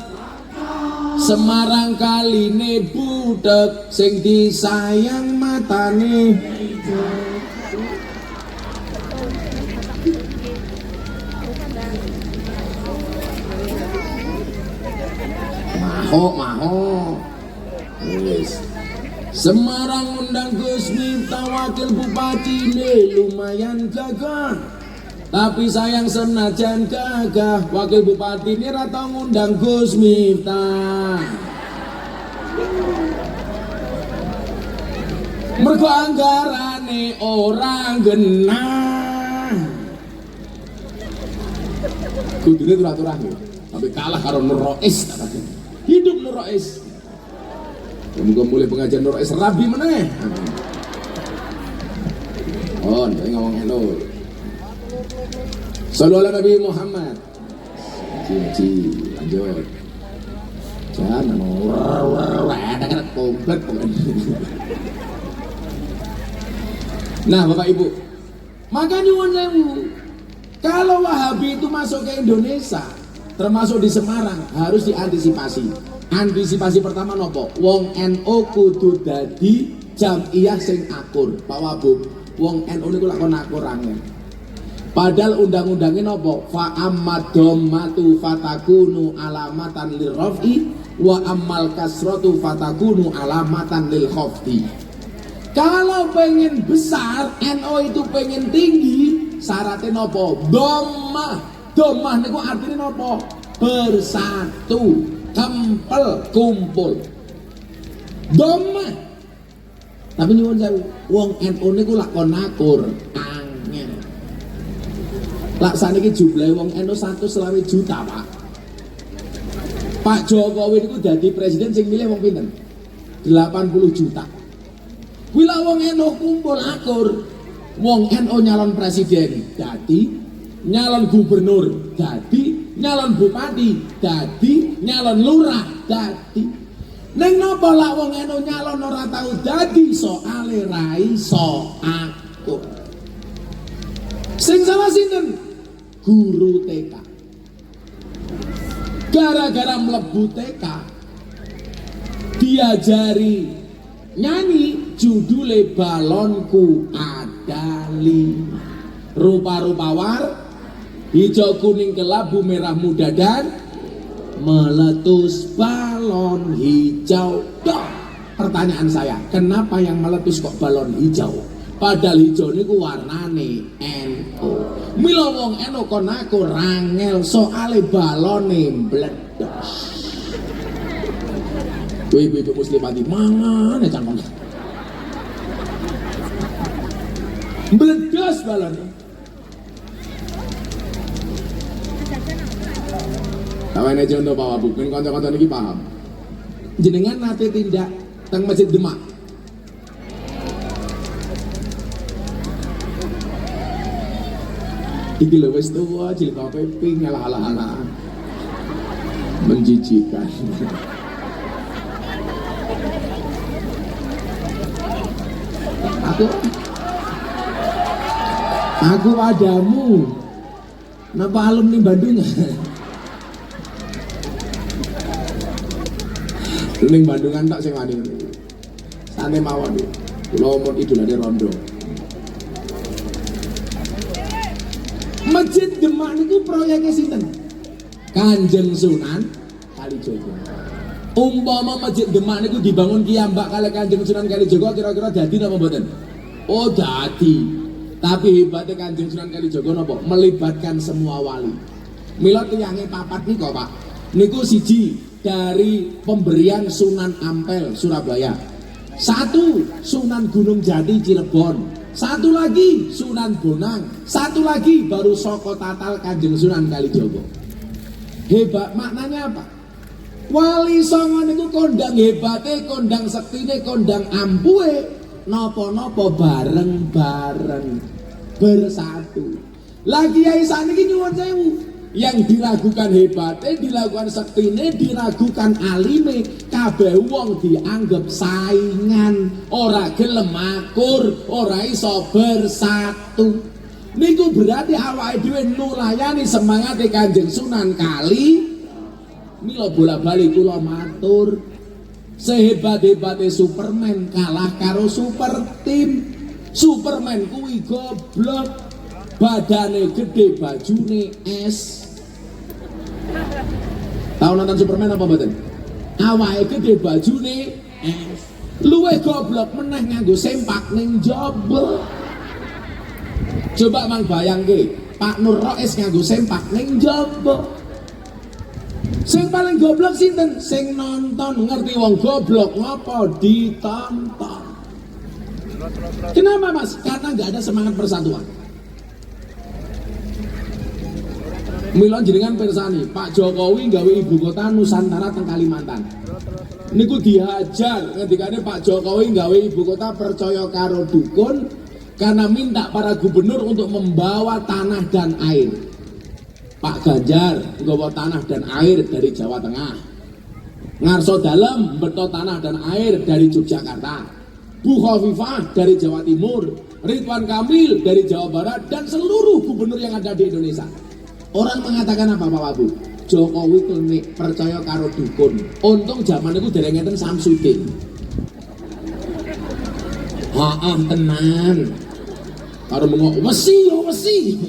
Semarang kaline butek sing disayang matane. Maho. Wis. Semarang undang Gus Miftah wakil bupati lumayan gagah. Tapi sayang senajan gagah, wakil bupati ini rata ngundang Gus Miftah. Mergo anggarane orang genah. Kudune turaturane, tapi kalah karo Nur Rois. Hidup Nur Rois. Muga mulai pengajian Nur Rois rabi meneh. Oh, ngomong hello. Sallallahu ala Nabi Muhammad. Cici, lanjut. Jangan ada komplek pokoknya. Nah, Bapak Ibu, maka nyuwun sewu. Kalau Wahabi itu masuk ke Indonesia, termasuk di Semarang, harus diantisipasi. Antisipasi pertama nopo? Wong NU kudu dadi jamiyah sing akur. Pak Wabub, wong NU niku lakon akur angel. Padahal undang-undangnya nopo? Fa ammad dhammatu fatakunu alamatan lirrafi wa ammal kasratu fatakunu alamatan lil khafdi. Kalau pengen besar, NU itu pengen tinggi, syaratnya nopo? Dhammah. Dhammah niku artinya nopo? Bersatu, kempel, kumpul. Dhammah. Tapi nyuwun sewu, wong NU niku lakon akur. Laksane iki jumlahe wong NU 120 juta, Pak. Pak Jokowi niku dadi presiden sing milih wong pinten? 80 juta. Kuwi lak wong NU kumpul akur. Wong NU nyalon presiden dadi, nyalon gubernur dadi, nyalon bupati dadi, nyalon lurah dadi. Ning napa lak wong NU nyalon ora tau dadi soale ra iso akur. Sing salah sinten? Guru TK. Gara-gara mlebu TK diajari nyanyi judule balonku adali. Rupa-rupa war, hijau kuning kelabu merah muda dan meletus balon hijau. Dok, pertanyaan saya, kenapa yang meletus kok balon hijau? Padahal hijau niku warnane NU. Mila wong NU kon aku rangel soale balone mbledos. Ibu-ibu muslimati mangane cangkem. Mbledos balone. Kawane contoh Pak Wabuk, ben kanca-kanca niki paham. Jenengan nate tindak teng Masjid Demak. Iki lho wis tuwa jilbabe pink ala-ala menjijikan. Aku padamu. Napa alumni Bandung? Ning Bandungan tak sing wani. Sane mawon iki. Kula mun idolane rondo. Masjid Demak niku proyeknya sinten? Kanjeng Sunan Kalijaga. Umpama Masjid Demak niku dibangun kiyambak kali Kanjeng Sunan Kalijaga kira-kira dadi napa mboten? Oh dadi. Tapi hebatnya Kanjeng Sunan Kalijaga napa? Melibatkan semua wali. Mila tiyange papat nika, Pak. Niku siji dari pemberian Sunan Ampel Surabaya. Satu Sunan Gunung Jati Cirebon. satu lagi Sunan Bonang, satu lagi baru Soko Tatal Kanjeng Sunan Kalijogo. Hebat maknanya apa? Wali Songo niku kondang hebate, kondang sektine, kondang ampuhe, napa-napa bareng-bareng bersatu. Lagi Kiai saniki nyuwun sewu, yang diragukan hebatnya, dilakukan sektine, diragukan alime, kabeh wong dianggap saingan, ora gelem makur, ora iso bersatu. Niku berarti awake dhewe nulayani semangate Kanjeng Sunan Kali. Mila bola-bali kula matur, sehebat-hebate Superman kalah karo super tim. Superman kuwi goblok, badane gede, bajune es. Tahu nonton Superman apa mboten? Awake gede, bajune es. Luwe goblok meneh nganggo sempak ning njaba. Coba mang bayangke, Pak Nur Rais nganggo sempak ning njaba. Sing paling goblok sinten? Sing nonton. Ngerti wong goblok ngapa ditonton. Kenapa Mas? Karena nggak ada semangat persatuan. Mila jenengan persani, Pak Jokowi gawe ibu kota Nusantara teng Kalimantan. Niku dihajar ngendikane Pak Jokowi gawe ibu kota percaya karo dukun karena minta para gubernur untuk membawa tanah dan air. Pak Ganjar nggawa tanah dan air dari Jawa Tengah. Ngarso Dalem beto tanah dan air dari Yogyakarta. Bu Khofifah dari Jawa Timur, Ridwan Kamil dari Jawa Barat, dan seluruh gubernur yang ada di Indonesia. Orang mengatakan apa Pak Wabu? Jokowi klinik percaya karo dukun. Untung zaman itu dereng ngeten Samsudin. Tenan. Karo mengok wesi yo wesi.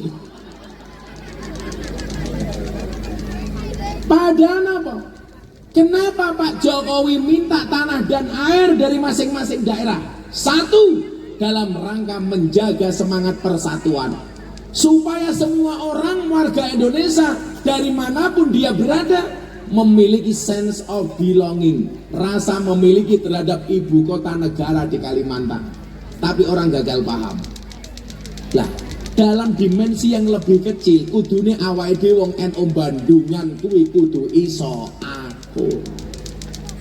Padahal apa? Kenapa Pak Jokowi minta tanah dan air dari masing-masing daerah? Satu, dalam rangka menjaga semangat persatuan. Supaya semua orang warga Indonesia dari manapun dia berada memiliki sense of belonging, rasa memiliki terhadap ibu kota negara di Kalimantan. Tapi orang gagal paham. Lah, dalam dimensi yang lebih kecil, kudune awake dhewe wong NU Bandungan kuwi kudu iso aku.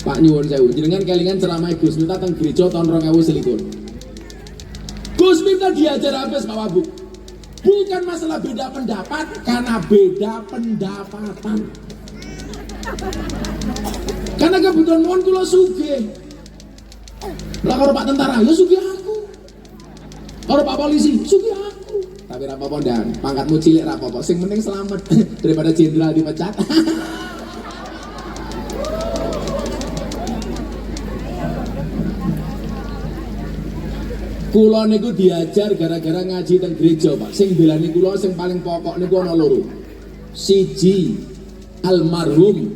Pak nyuwun sewu, jenengan kelingan ceramah Gus Miftah teng gereja tahun 2021. Gus Miftah diajar habis Pak Wabu. Bukan masalah beda pendapat, karena beda pendapatan. Karena kebutuhan mohon kula sugih. Lah karo Pak tentara, ya sugih aku. Karo Pak polisi, sugih aku. Tapi rapopo dan pangkatmu cilik rapopo, sing penting selamat daripada jenderal dipecat. Kula niku diajar gara-gara ngaji teng gereja, Pak. Sing belani kula sing paling pokok niku ana loro. Siji, almarhum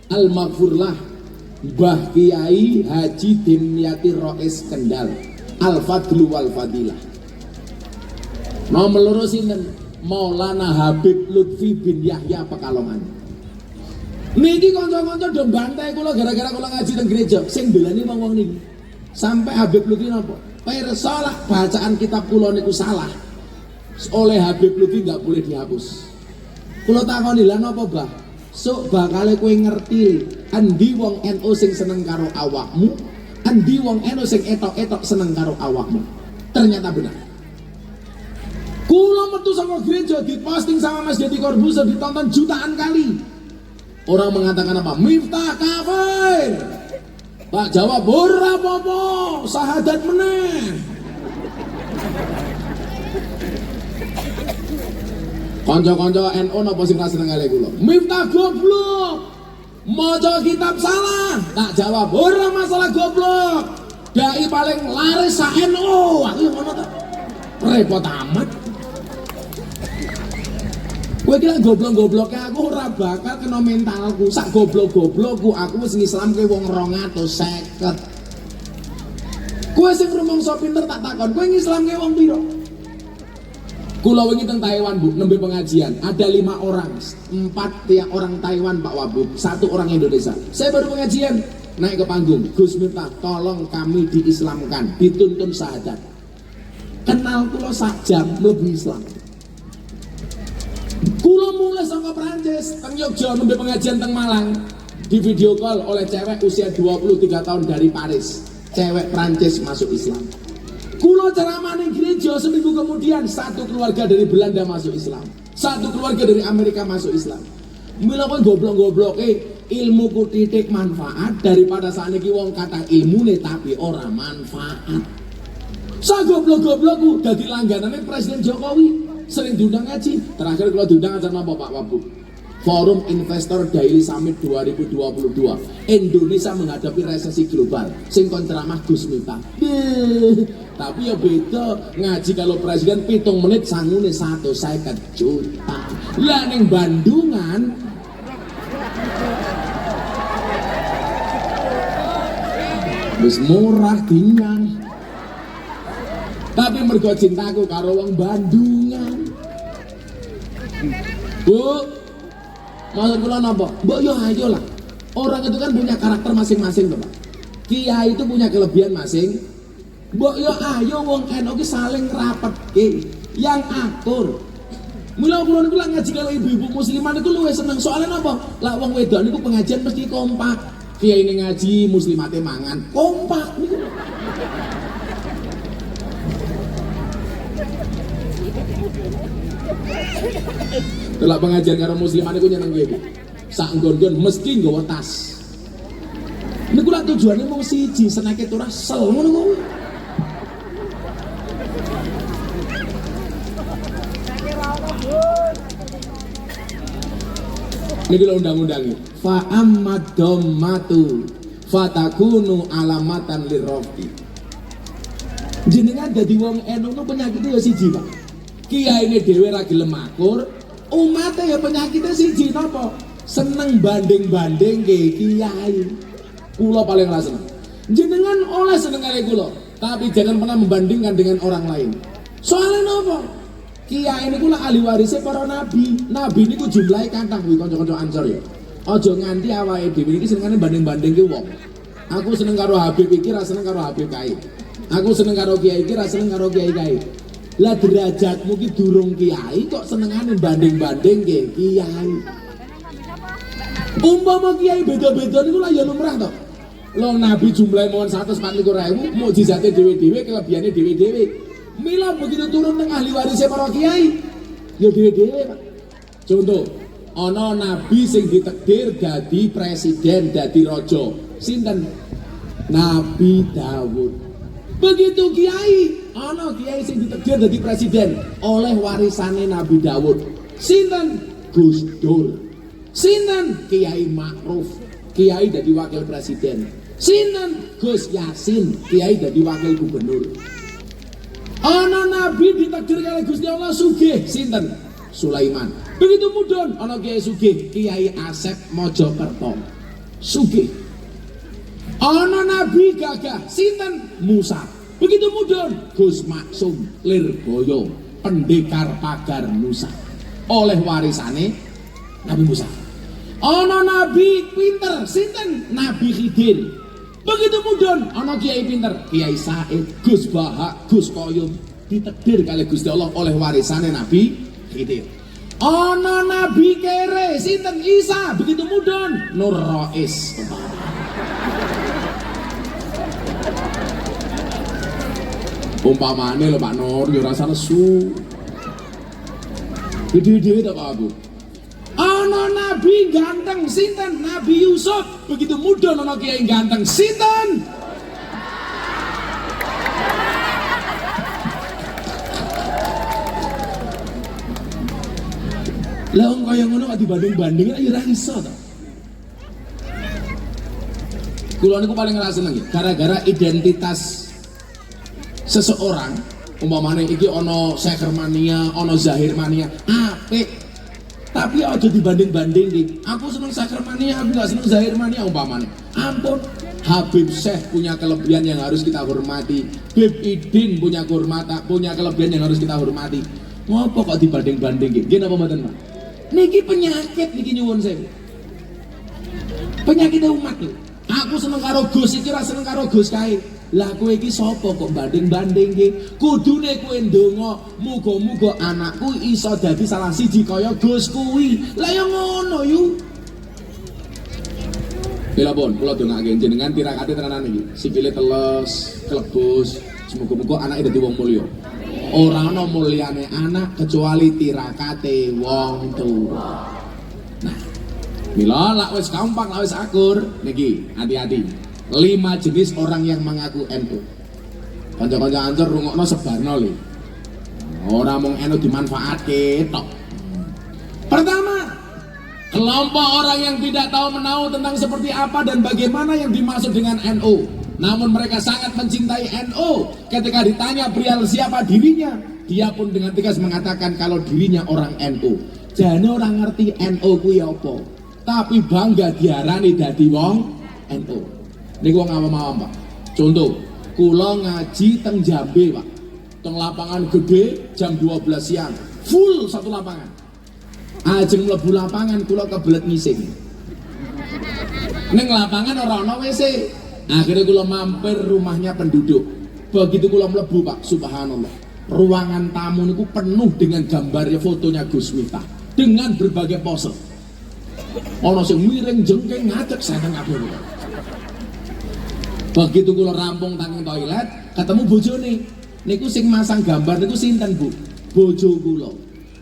almaghfurlah Mbah Kiai Haji Dimyati Rois Kendal, Al-Fadlu wal Fadilah. Nomor loro sinten? Maulana Habib Lutfi bin Yahya Pekalongan. Niki kanca-kanca do bantai kula gara-gara kula ngaji teng gereja. Sing belani wong niki. Sampai Habib Lutfi napa? Persolah bacaan kitab kula niku salah. Oleh Habib Lutfi nggak boleh dihapus. Kula takoni lha napa, Bah? Sok bakale kowe ngerti endi wong NU sing seneng karo awakmu, endi wong NU sing etok-etok seneng karo awakmu. Ternyata benar. Kula metu sama gereja diposting sama Mas Deddy Corbuzier, ditonton jutaan kali. Orang mengatakan apa? Miftah kafir. Tak jawab ora apa-apa, sahadat meneh. Kanca-kanca NU napa sing ra seneng kali kula? Miftah goblok. Maca kitab salah. Tak jawab ora masalah goblok. Dai paling laris sa NU. Aku ngono ta. Repot amat. Kowe kira goblok-gobloknya aku ora bakal kena mentalku. Sak goblok-goblokku aku wis ngislamke wong 250. Kowe sing rumangsa pinter tak takon, kowe ngislamke wong piro? Kula wingi teng Taiwan, Bu, nembe pengajian. Ada 5 orang, 4 orang Taiwan Pak Wabu, 1 orang Indonesia. Saya baru pengajian, naik ke panggung. Gus Miftah, tolong kami diislamkan, dituntun syahadat. kenal kula sak jam mlebu Islam. Kula mulai saka Prancis teng Yogyakarta nembe pengajian teng Malang, di video call oleh cewek usia 23 tahun dari Paris. Cewek Prancis masuk Islam. Kula ceramah ning gereja, seminggu kemudian satu keluarga dari Belanda masuk Islam. Satu keluarga dari Amerika masuk Islam. Mila kowe goblok-gobloke ilmu ku titik manfaat daripada sakniki wong kata ilmune tapi ora manfaat. Sa goblok-goblokku dadi langganane Presiden Jokowi. Sering diundang ngaji, terakhir kalau diundang acara apa Pak Wabu? Forum Investor Daily Summit 2022. Indonesia menghadapi resesi global. Sing kon ceramah Gus Miftah. Tapi ya beda ngaji kalau presiden 7 menit sangune 150 juta. Lah ning Bandungan wis murah dinyang. Tapi mergo cintaku karo wong Bandungan. Bu, maksud kula napa? Mbok yo ayo lah. Orang itu kan punya karakter masing-masing, Pak. Kiai itu punya kelebihan masing. Mbok yo ayo wong NU ki saling rapetke, yang akur. Mula kula niku lak ngaji karo ibu-ibu musliman itu luwih seneng soalnya napa? Lah wong wedok niku pengajian mesti kompak. Kiai ini ngaji, muslimate mangan, kompak niku. Telak pengajian karo musliman iku nyeneng kowe. Sak nggon-nggon mesti nggawa tas. Niku lak tujuane mung siji, seneke turah sel ngono kuwi. Niki lho undang-undange. Fa ammaddhammatu fatakunu alamatan lirrafi. Jenengan dadi wong NU nu penyakitnya ya siji, Pak. Kiyaine dhewe ra gelem makur, umate ya penyakitnya siji napa? Seneng banding-banding ke kiai. Kula paling ra seneng. Jenengan oleh seneng kali kula, tapi jangan pernah membandingkan dengan orang lain. Soalnya napa? Kiai niku lah ahli warisnya para nabi. Nabi niku jumlahe kathah kuwi kanca-kanca Ansor ya. Aja nganti awake dhewe iki senengane banding-bandingke wong. Aku seneng karo Habib iki, ra seneng karo Habib kae. Aku seneng karo kiai iki, ra seneng karo kiai kae. Lah derajatmu ki durung kiai kok senengane banding-banding ke kiai. Umpama kiai beda-beda niku lah ya lumrah to. Lho nabi jumlahe mawon 144.000, mukjizate dhewe-dhewe, kelebihane dhewe-dhewe. Mila begitu turun teng ahli warisnya para kiai, ya dhewe-dhewe, Pak. Contoh, ana nabi sing ditakdir dadi presiden, dadi raja. Sinten? Nabi Daud. Begitu kiai, ana kiai sing ditakdir dadi presiden oleh warisane Nabi Daud. Sinten? Gus Dur. Sinten? Kiai Ma'ruf. Kiai dadi wakil presiden. Sinten? Gus Yasin. Kiai dadi wakil gubernur. Ana nabi ditakdir kali Gusti Allah sugih. Sinten? Sulaiman. Begitu mudhun ana kiai sugih, Kiai Asep Mojokerto. Sugih. Ana nabi gagah, sinten? Musa. Begitu mudhun Gus Maksum Lirboyo, pendekar pagar Musa. Oleh warisane Nabi Musa. Ana nabi pinter, sinten? Nabi Khidir. Begitu mudhun ana kiai pinter, Kiai Said, Gus Bahak, Gus Koyum, ditakdir kali Gusti Allah oleh warisane Nabi Khidir. Ana nabi kere, sinten? Isa. Begitu mudhun Nur Rais. Umpamane lho Pak Nur yo rasane su. Gede-gede to Pak Abu. Ana nabi ganteng, sinten? Nabi Yusuf. Begitu mudhun ana kiai ganteng, sinten? Lah wong kaya ngono kok dibanding-bandingin ya ora iso to. Kula niku paling ngrasa seneng gara-gara identitas seseorang, umpamane iki ana Sekermania, ana Zahirmania, apik. Tapi aja dibanding-banding iki. Aku seneng Sekermania, aku gak seneng Zahirmania umpamane. Ampun, Habib Syekh punya kelebihan yang harus kita hormati. Bib Idin punya kelebihan yang harus kita hormati. Ngopo kok dibanding-banding iki? Nggih napa mboten, Pak? Niki penyakit niki nyuwun sewu. Penyakit umat lho. Aku seneng karo Gus iki, ra seneng karo Gus kae. Lah kowe iki sapa kok banding-bandingke? Kudune kowe ndonga, muga-muga anakku iso dadi salah siji kaya Gus kuwi. Lah ya ngono yu. Bila pun, kula dongake jenengan tirakate tenanan iki. Sikile teles, klebus, semoga-moga anake dadi wong mulya. Ora ana mulyane anak kecuali tirakate wong tuwa. Nah, mila lak wis gampang, lak wis akur niki, hati-hati. 5 jenis orang yang mengaku NU. Kanca-kanca ancur rungokno sebarno lho. Ora mung NU dimanfaatke tok. Pertama, kelompok orang yang tidak tahu menahu tentang seperti apa dan bagaimana yang dimaksud dengan NU. Namun mereka sangat mencintai NU. Ketika ditanya perihal siapa dirinya, dia pun dengan tegas mengatakan kalau dirinya orang NU. Jane orang ngerti NU kuwi apa, tapi bangga diarani dadi wong NU. Niku wong awam-awam, Pak. Contoh, kula ngaji teng Jambe, Pak. Teng lapangan gede jam 12 siang, full satu lapangan. Ajeng mlebu lapangan kula kebelet ngising. Ning lapangan ora ana WC. Akhirnya kula mampir rumahnya penduduk. Begitu kula mlebu, Pak, subhanallah. Ruangan tamu niku penuh dengan gambarnya fotonya Gus Miftah dengan berbagai pose. Ana sing miring jengking ngadeg saking kabeh. Begitu kula rampung tanging toilet, ketemu bojone. Niku sing masang gambar niku sinten, Bu? Bojo kula.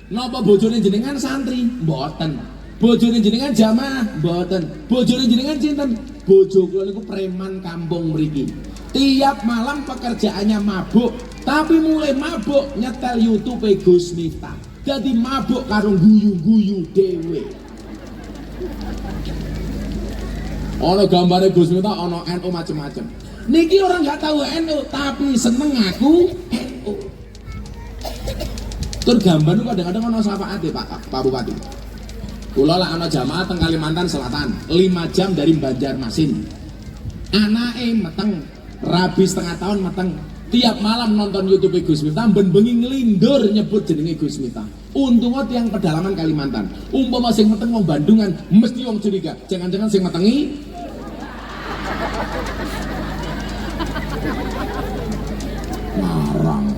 Napa bojone jenengan santri? Mboten. Bojone jenengan jamaah? Mboten. Bojone jenengan sinten? Bojo kula niku preman kampung mriki. Tiap malam pekerjaannya mabuk, tapi mulai mabuk nyetel YouTube Gus Miftah. Jadi mabuk karo guyu-guyu dhewe. Ono gambare Gus Miftah, ono NU macem-macem. Niki orang nggak tahu NU, tapi seneng aku NU. Tur gambar itu kadang-kadang ono syafaate Pak Bupati. Kula lah ana jamaah teng Kalimantan Selatan, 5 jam dari Banjarmasin. Anake meteng, rabi setengah tahun meteng. Tiap malam nonton YouTube Gus Miftah, ben bengi ngelindur nyebut jenenge Gus Miftah. Untungnya tiang pedalaman Kalimantan. Umpama sing meteng wong Bandungan, mesti wong curiga. Jangan-jangan sing metengi marang.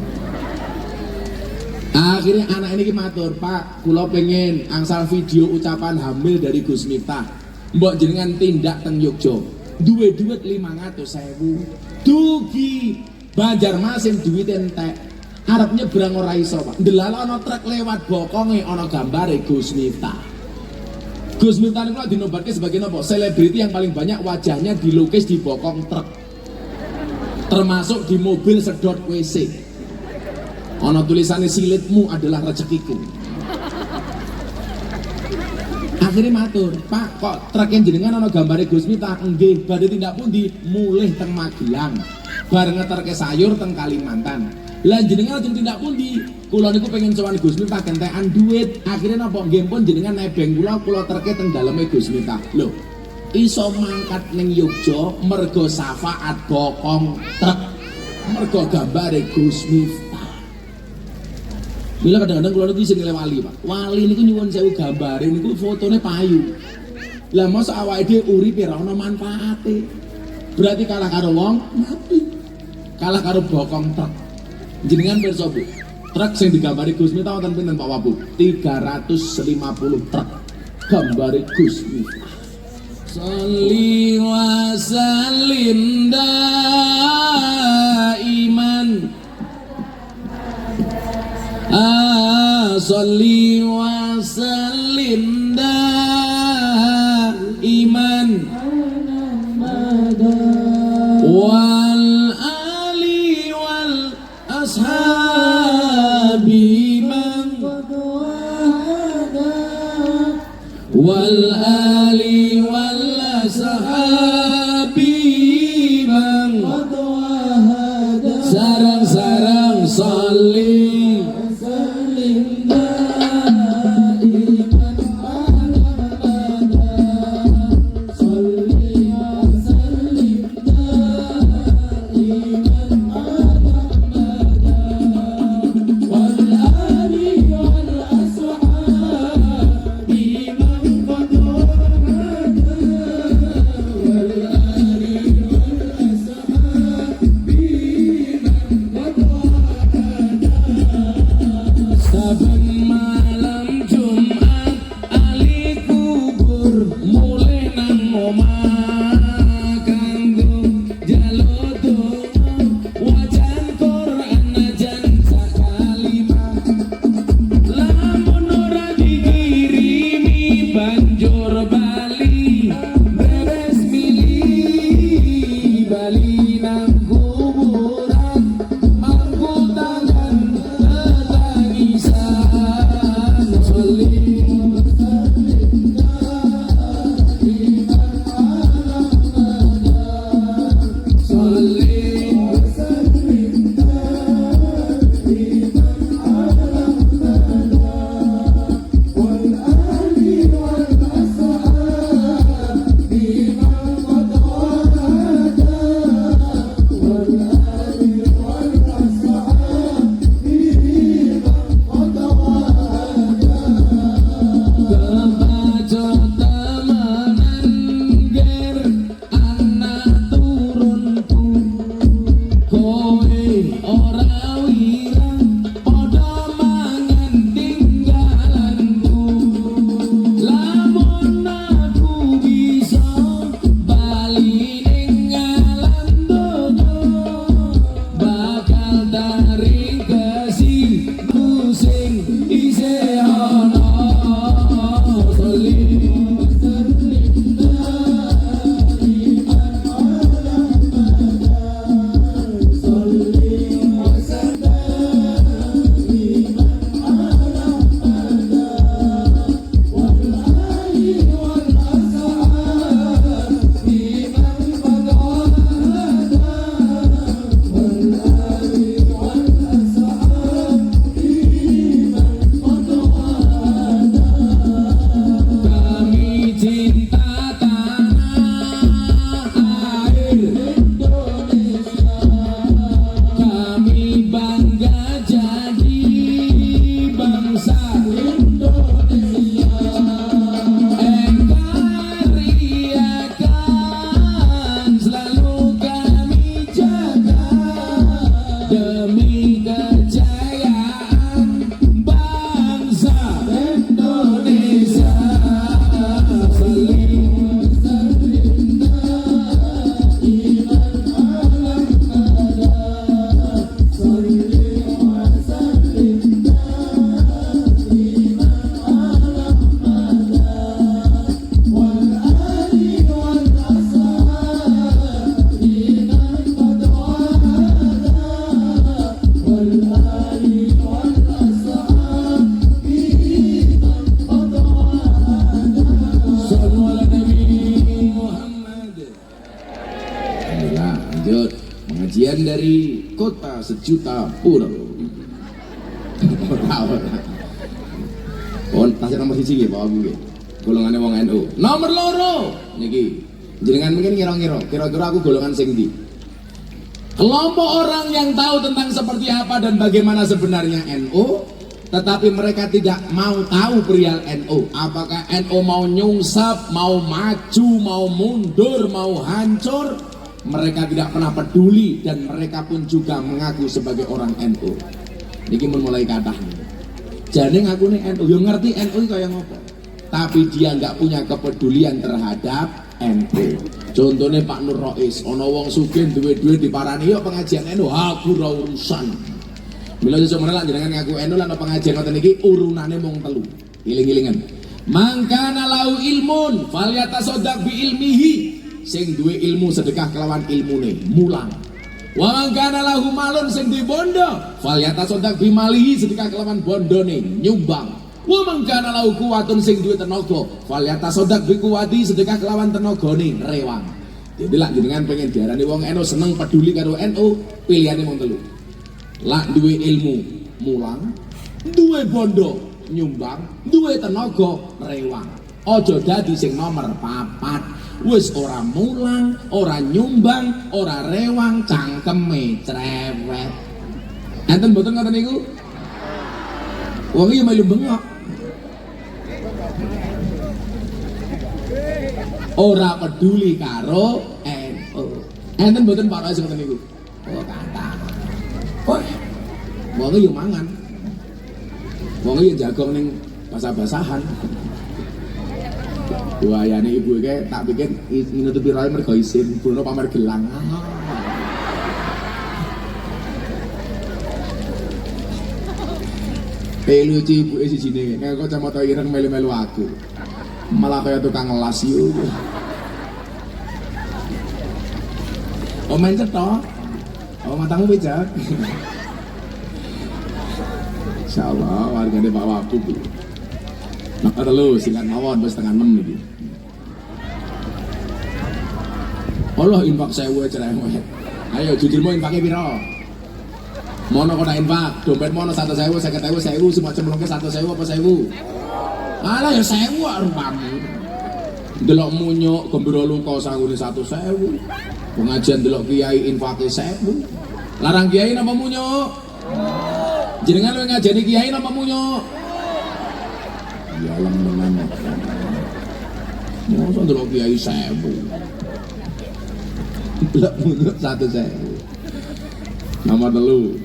Akhirnya anak ini matur, Pak, kula pengen angsal video ucapan hamil dari Gus Miftah. Mbok jenengan tindak teng Yogya. Duwe duit 500.000. Dugi Banjarmasin duit entek. Arep nyebrang ora iso, Pak. Ndelala ana truk lewat bokonge ana gambare Gus Miftah. Gus Miftah niku dinobatke sebagai apa? Selebriti yang paling banyak wajahnya dilukis di bokong truk. Termasuk di mobil sedot WC. Ana tulisannya silitmu adalah rezekiku. Akhirnya matur, Pak, kok truk yang jenengan ana gambare Gus Miftah? Nggih, badhe tindak pundi? Mulih teng Magelang. Bareng ngeterke sayur teng Kalimantan. Lah jenengan lajeng tindak pundi? Kula niku pengen sowan Gus Miftah kentekan duit. Akhirnya napa nggih pun jenengan nebeng kula terke teng daleme Gus Miftah. Lho, iso mangkat ning Yogya mergo syafaat bokong truk. Mergo gambare Gus Miftah. Mila kadang-kadang kula niku sing wali, Pak. Wali niku nyuwun sewu gambare niku fotone payu. Lah mosok awake dhewe uripe ora ana manfaate. Berarti kalah karo wong mati. Kalah karo bokong truk. Jenengan pirsa, Bu? Truk sing digambari Gus Miftah wonten pinten Pak Wabu? 350 truk gambare Gus Miftah. Sholli wa sallim daiman. Sholli wa sallim daiman. Wal ali wal ashabi man wal ali wal ashabi man sarang-sarang sholli Pengajian dari kota sejuta pulau. Oh, tasnya nomor 1 nggih, Pak Abu. Golongane wong NU. Nomor 2 niki. Jenengan mungkin kira-kira aku golongan sing ndi? Kelompok orang yang tahu tentang seperti apa dan bagaimana sebenarnya NU, tetapi mereka tidak mau tahu perihal NU. Apakah NU mau nyungsap, mau maju, mau mundur, mau hancur? Mereka tidak pernah peduli dan mereka pun juga mengaku sebagai orang NU. Niki mulai kathah. Jane ngaku nih NU, yo ngerti NU kaya ngopo. Tapi dia nggak punya kepedulian terhadap NU. Contohnya Pak Nur Rois, ono wong sugih duwe-duwe diparani yo pengajian NU, aku ora urusan. Mila sesuk meneh lan jenengan ngaku NU lan pengajian ngoten iki urunane mung 3. Iling-ilingan. Mangkana lau ilmun falyatasaddaq bi ilmihi. Sing duwe ilmu sedekah kelawan ilmune, mulang. Wa mangkana lahu malun sing duwe bondo falyatasaddaq bi malihi, sedekah kelawan bondone, nyumbang. Wa mangkana lau kuwatun sing duwe tenaga falyatasaddaq bi kuwati, sedekah kelawan tenagane, rewang. Jadi lak jenengan pengen diarani wong NU seneng peduli karo NU, pilihane mung 3. Lak duwe ilmu, mulang, duwe bondo, nyumbang, duwe tenaga, rewang. Aja dadi sing nomor 4. Wis ora mulang, ora nyumbang, ora rewang, cangkeme cerewet. Enten mboten ngoten niku? Wong iki melu bengok. Ora peduli karo NU. Enten mboten Pak Rois ngoten niku? Oh, kata. Oh, wong iki yo mangan. Wong iki jagong ning basah-basahan. Buayane ibu iki tak pikir nutupi roe mergo isin, Bruno pamer gelang. Lucu ibu sijine, nek kacamata ireng melu-melu aku. Malah kaya tukang ngelas yo. Oh mencet toh? Oh matamu pijak. Insyaallah wargane Pak Wabub. Maka telu silat mawon wis 5:30 iki. Allah infak 1000 cerewet. Ayo jujur mau infake piro? Mono kok tak infak, dompet mono 100.000, 50.000, 1.000, semua cemplungke 100.000 apa 1.000? Alah ya 1.000 rupamu. Delok munyuk gembira luka sanggune 100.000. Pengajian delok kiai infake 1.000. Larang kiai napa munyuk? Jenengan lu ngajeni kiai napa munyuk? Ya lem-lemen. Mosok delok kiai 1.000. Delok munyuk 1.000. Nomor 3.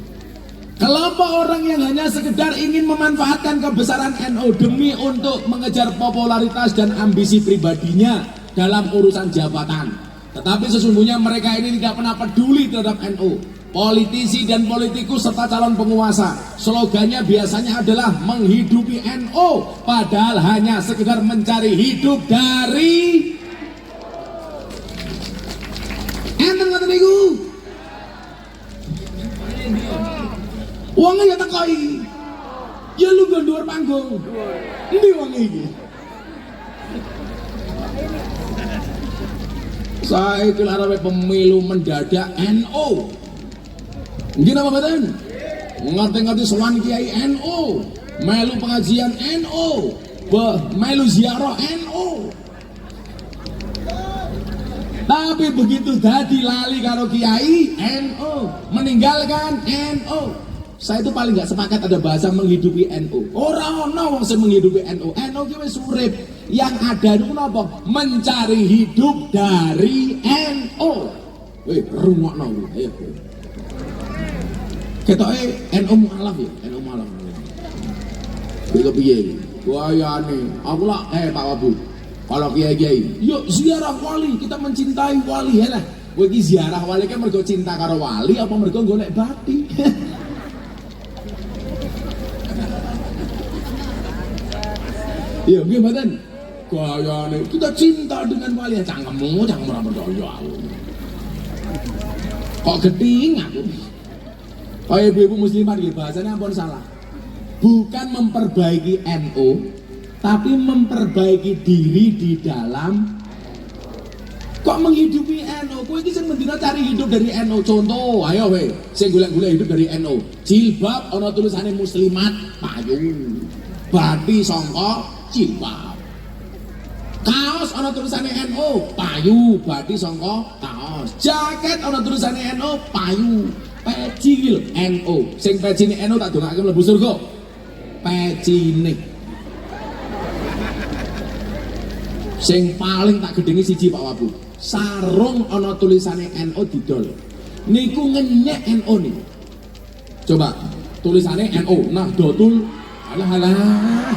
Kelompok orang yang hanya sekedar ingin memanfaatkan kebesaran NU demi untuk mengejar popularitas dan ambisi pribadinya dalam urusan jabatan. Tetapi sesungguhnya mereka ini tidak pernah peduli terhadap NU. Politisi dan politikus serta calon penguasa, slogannya biasanya adalah menghidupi NU, padahal hanya sekedar mencari hidup dari enten ngoten niku. Wongnya ya teko iki. Ya lu nggon dhuwur panggung. Endi wong iki? Saiki arep pemilu mendadak NU. Nggih napa mboten? Ngerti-ngerti sowan kiai NU, melu pengajian NU, melu ziarah NU. Tapi begitu dadi lali karo kiai NU, meninggalkan NU. Saya itu paling nggak sepakat ada bahasa menghidupi NU. Orang wong sing menghidupi NU. NU ki wis urip. Yang ada itu napa? Mencari hidup dari NU. Rungokno kuwi. Ayo. Ketoke NU mualaf ya, NU mualaf. Kuwi kepiye iki? Wayane. Aku lah Pak Wabu. Kalau kiai-kiai, yuk ziarah wali, kita mencintai wali ya lah. Kowe iki ziarah wali kan mergo cinta karo wali apa mergo golek bati? Iya, nggih mboten. Gayane kita cinta dengan wali, cangkemmu ora percaya aku. Kok geding aku. Kaya ibu-ibu muslimat nggih bahasanya ampun salah. Bukan memperbaiki NU, tapi memperbaiki diri di dalam. Kok menghidupi NU? Kowe iki sing mendina cari hidup dari NU. Contoh, ayo we, sing golek-golek hidup dari NU. Jilbab ana tulisane muslimat, payung. Bathi sangka jilbab. Kaos ana tulisane NU, payu. Bathi sangka kaos. Jaket ana tulisane NU, payu. Peci iki lho, NU. Sing pecine NU tak dongake mlebu surga. Pecine. Sing paling tak gedhengi siji Pak Wabu. Sarung ana tulisane NU didol. Niku ngenyek NU niku. Coba tulisane NU. Nah, dotul. Alah.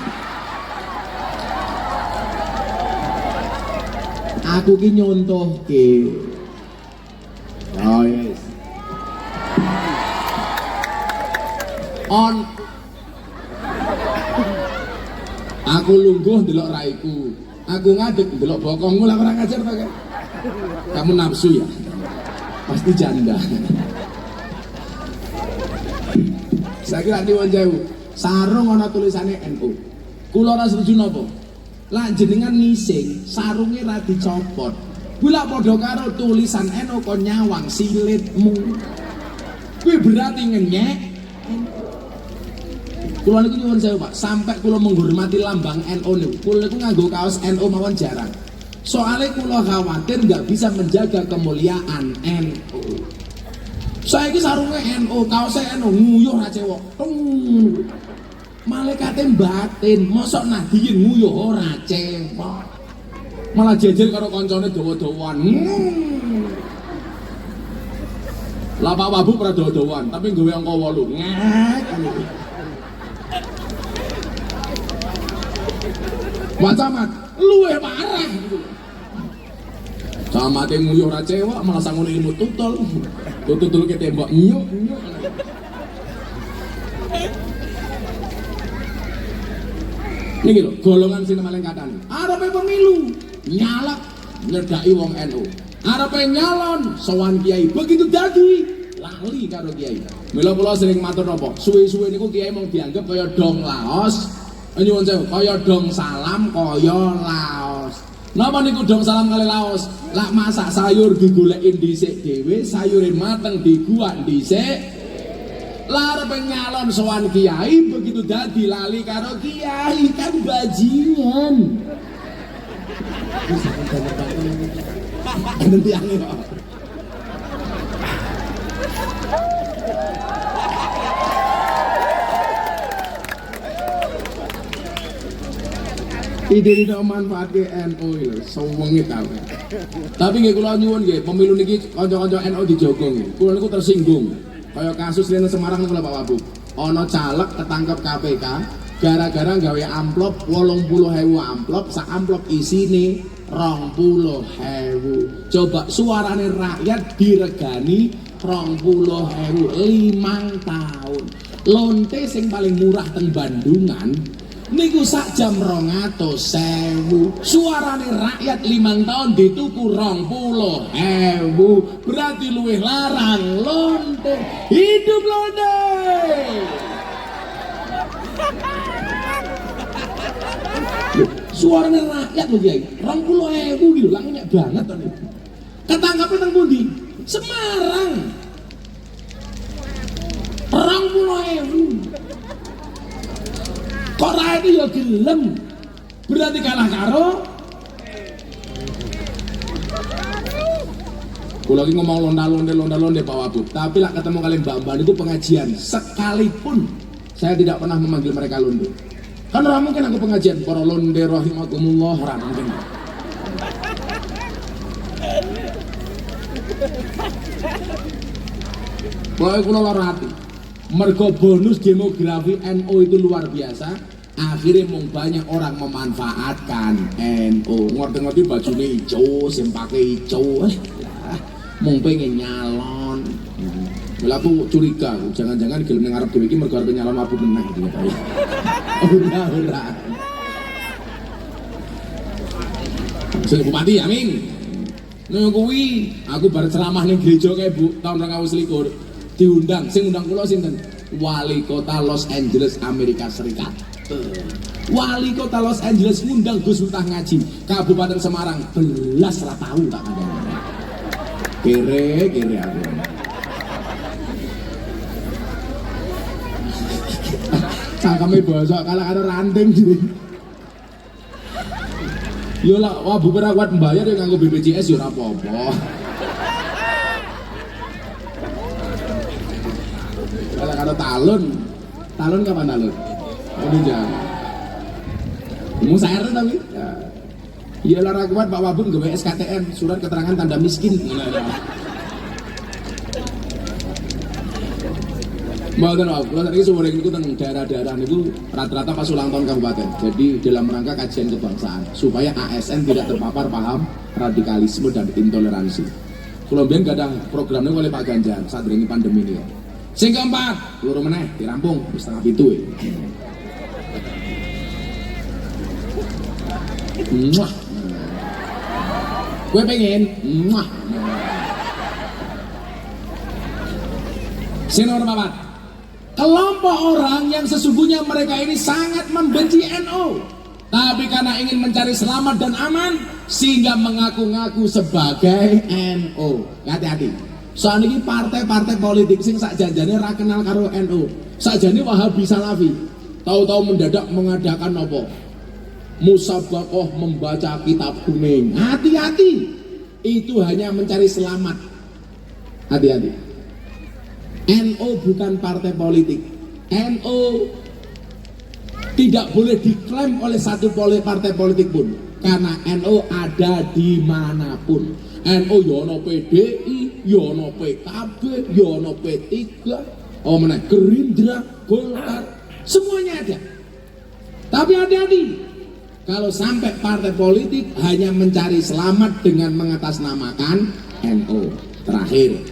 Aku ki nyontohke. Oh yes. Aku lungguh ndelok raiku. Aku ngadeg ndelok bokongmu lah kurang ajar to. Kamu nafsu ya? Pasti janda. Saya kira nyuwun jauh. Sarung ana tulisane NU. Kula ora setuju napa? Lah jenengan ngising, sarunge ra dicopot. Kula padha karo tulisan NU kon nyawang silitmu. Kuwi berarti ngenyek. Kula niku nyuwun sewu Pak, sampai kula menghormati lambang NU niku. Kula niku nganggo kaos NU mawon jarang. Soalnya kula khawatir nggak bisa menjaga kemuliaan NU. Saya ini sarungnya NU, kaosnya NU, nguyuh ra cewek. Malaikate batin, mosok Nadiyin nguyuh ora cewek. Malah jejer karo koncone dawa-dawan. Lah Pak Wabu ora dawa-dawan, tapi nggawe angka 8. Ngek. Pak Camat, luwih parah. Camate nguyuh ra cewek malah sangune ilmu tutul. Tutul ke tembok nyuk. Niki lho, golongan sing paling katane. Arepe pemilu, nyalak nyedaki wong NU. Arepe nyalon sowan kiai, begitu dadi lali karo kiai. Mila kula sering matur napa, suwe-suwe niku kiai mung dianggap kaya dong laos. Nyuwun sewu, kaya dong salam kaya laos. Napa niku dong salam kali laos? Lak masak sayur digoleki dhisik dhewe, sayure mateng diguak dhisik. Lar penyalon sowan kiai begitu dadi lali karo kiai kan bajingan. Nanti angin kok. Ide tidak manfaatnya NU itu, sewengi tahu. Tapi nggak kula nyuwun nggih, pemilu niki kanca-kanca NU dijogo nggih. Kula niku tersinggung. Kayak kasus Lena Semarang niku lho Pak Wabu. Ana caleg ketangkep KPK gara-gara gawe amplop 80.000 amplop, sak amplop isine 20.000. Coba suarane rakyat diregani 20.000 5 tahun. Lonte sing paling murah teng Bandungan niku sak jam 200.000. Suarane rakyat 5 tahun dituku 20.000. Berarti luwih larang lonte. Hidup lonte. Suarane rakyat lho Kiai. 20.000 gitu lah banyak banget to niku. Ketangkepnya teng pundi? Semarang. 20.000. Kok rakyat itu ya gelem, berarti kalah karo. Kula lagi ngomong londa-londe Pak Wabu, tapi lah ketemu kalian mbak-mbak itu pengajian sekalipun saya tidak pernah memanggil mereka londe. Kan ora mungkin aku pengajian para londe rahimakumullah, ora mungkin. Pokoke kula lara ati. Mergo bonus demografi NU itu luar biasa, akhirnya mung banyak orang memanfaatkan NU. Ngerti-ngerti bajune ijo, sempake ijo, mung pengen nyalon. Bila aku curiga, jangan-jangan gelem ngarep dhewe iki mergo arep nyalon Wabu meneh gitu ya. Ora. Sing bupati amin. Nang kuwi aku bar ceramah ning gereja kae Bu, tahun 2021. Diundang, sing undang kula sinten? Wali kota Los Angeles, Amerika Serikat. Wali kota Los Angeles ngundang Gus Miftah ngaji, Kabupaten Semarang belas ra tahu tak kandhani. Kere aku. Cangkeme bosok kalah karo ranting jadi. Yo lah, wah beberapa kuat membayar ya nganggo BPJS yo ora apa-apa. Kalah karo talun kapan talun? Oh jangan. Mau saya tapi. Iya lara kuat Pak Wabun gawe SKTN, surat keterangan tanda miskin. Mboten Pak, kula sakniki sumur niku teng daerah-daerah niku rata-rata pas ulang tahun kabupaten. Jadi dalam rangka kajian kebangsaan supaya ASN tidak terpapar paham radikalisme dan intoleransi. Kula mbiyen gadah programnya oleh Pak Ganjar saat ini pandemi ini. Sing keempat, loro meneh dirampung wis setengah 7. Muah. Gue pengen muah. Sinor papat. Kelompok orang yang sesungguhnya mereka ini sangat membenci NU, tapi karena ingin mencari selamat dan aman sehingga mengaku-ngaku sebagai NU. Hati-hati. Soalnya ini partai-partai politik sing sakjanjane ra kenal karo NU. Sakjane Wahabi Salafi. Tahu-tahu mendadak mengadakan apa? Musabakoh membaca kitab kuning. Hati-hati. Itu hanya mencari selamat. Hati-hati. NU bukan partai politik. NU tidak boleh diklaim oleh satu partai politik pun, karena NU ada dimanapun. NU yono PDI, yono PKB, yono P3, Gerindra, Golkar, semuanya ada. Tapi hati-hati. Kalau sampai partai politik hanya mencari selamat dengan mengatasnamakan NU. Terakhir,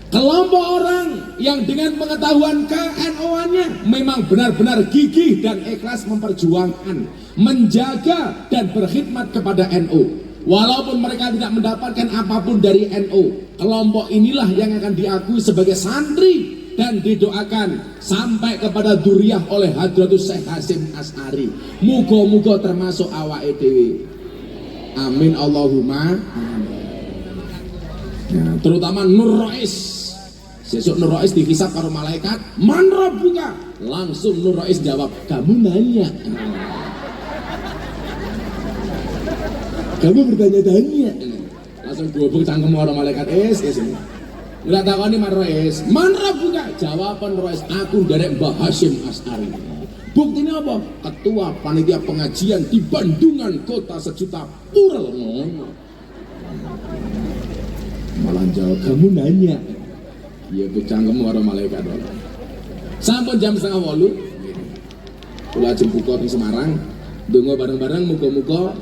kelompok orang yang dengan pengetahuan ke-NU-annya memang benar-benar gigih dan ikhlas memperjuangkan, menjaga dan berkhidmat kepada NU. Walaupun mereka tidak mendapatkan apapun dari NU, kelompok inilah yang akan diakui sebagai santri dan didoakan sampai kepada duriah oleh Hadratus Syekh Hasyim Asy'ari. Muga-muga termasuk awake dhewe. Amin Allahumma amin. Nah, terutama Nur Rais. Sesuk Nur Rais dihisab karo malaikat, "Man rabbuka?" Langsung Nur Rais jawab, "Kamu nanya." Kamu bertanya-tanya. Langsung gobok cangkem karo malaikat, es. Enggak takoni Man Rais, "Man rabbuka?" Jawaban Rais, "Aku derek Mbah Hasyim Asy'ari." Buktinya apa? Ketua panitia pengajian di Bandungan kota sejuta Purel. Malah jawab, "Kamu nanya." Iya becangkem karo malaikat. Sampun jam 7:30. Kula ajeng buka di Semarang. Donga bareng-bareng muga-muga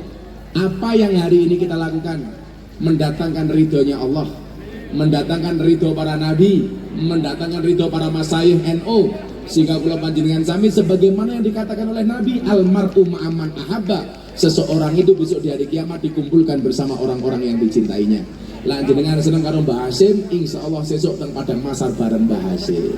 apa yang hari ini kita lakukan mendatangkan ridhonya Allah, mendatangkan ridho para nabi, mendatangkan ridho para masyayikh NU, sehingga kula panjenengan sami sebagaimana yang dikatakan oleh Nabi, almar'u ma'aman ahabba, seseorang itu besok di hari kiamat dikumpulkan bersama orang-orang yang dicintainya. Lah jenengan seneng karo Mbah Hasyim, insyaallah sesuk teng Padang Masar bareng Mbah Hasyim.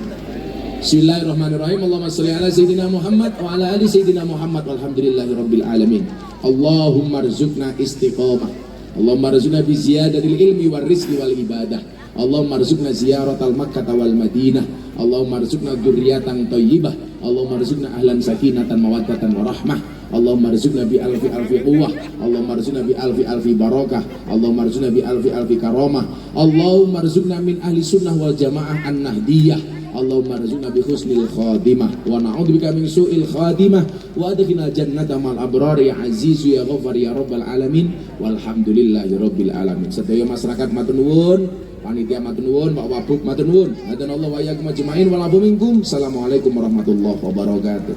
Bismillahirrahmanirrahim. Allahumma sholli ala sayyidina Muhammad wa ala ali sayyidina Muhammad walhamdulillahirabbil alamin. Allahumma rzuqna istiqomah. Allahumma rzuqna bi ziyadatil ilmi war rizqi wal ibadah. Allahumma rzuqna ziyaratal Makkah wal Madinah. Allahumma rzuqna dzurriyyatan thayyibah. Allahumma rzuqna ahlan sakinatan mawaddatan warahmah. Allahumma rzuqna bi alfi quwwah. Allahumma rzuqna bi alfi barakah. Allahumma rzuqna bi alfi karamah. Allahumma rzuqna min ahli sunnah wal jamaah an-nahdiyah. Allahumma rzuqna bi husnil khatimah wa na'udzubika min su'il khatimah wa adkhilna jannata mal abrar ya aziz ya ghafar ya rabbal alamin walhamdulillahi rabbil alamin. Sedaya masyarakat matur nuwun, panitia matur nuwun, Pak Wabuk matur nuwun. Hadanallahu wa iyyakum ajmain wal afu minkum. Assalamualaikum warahmatullahi wabarakatuh.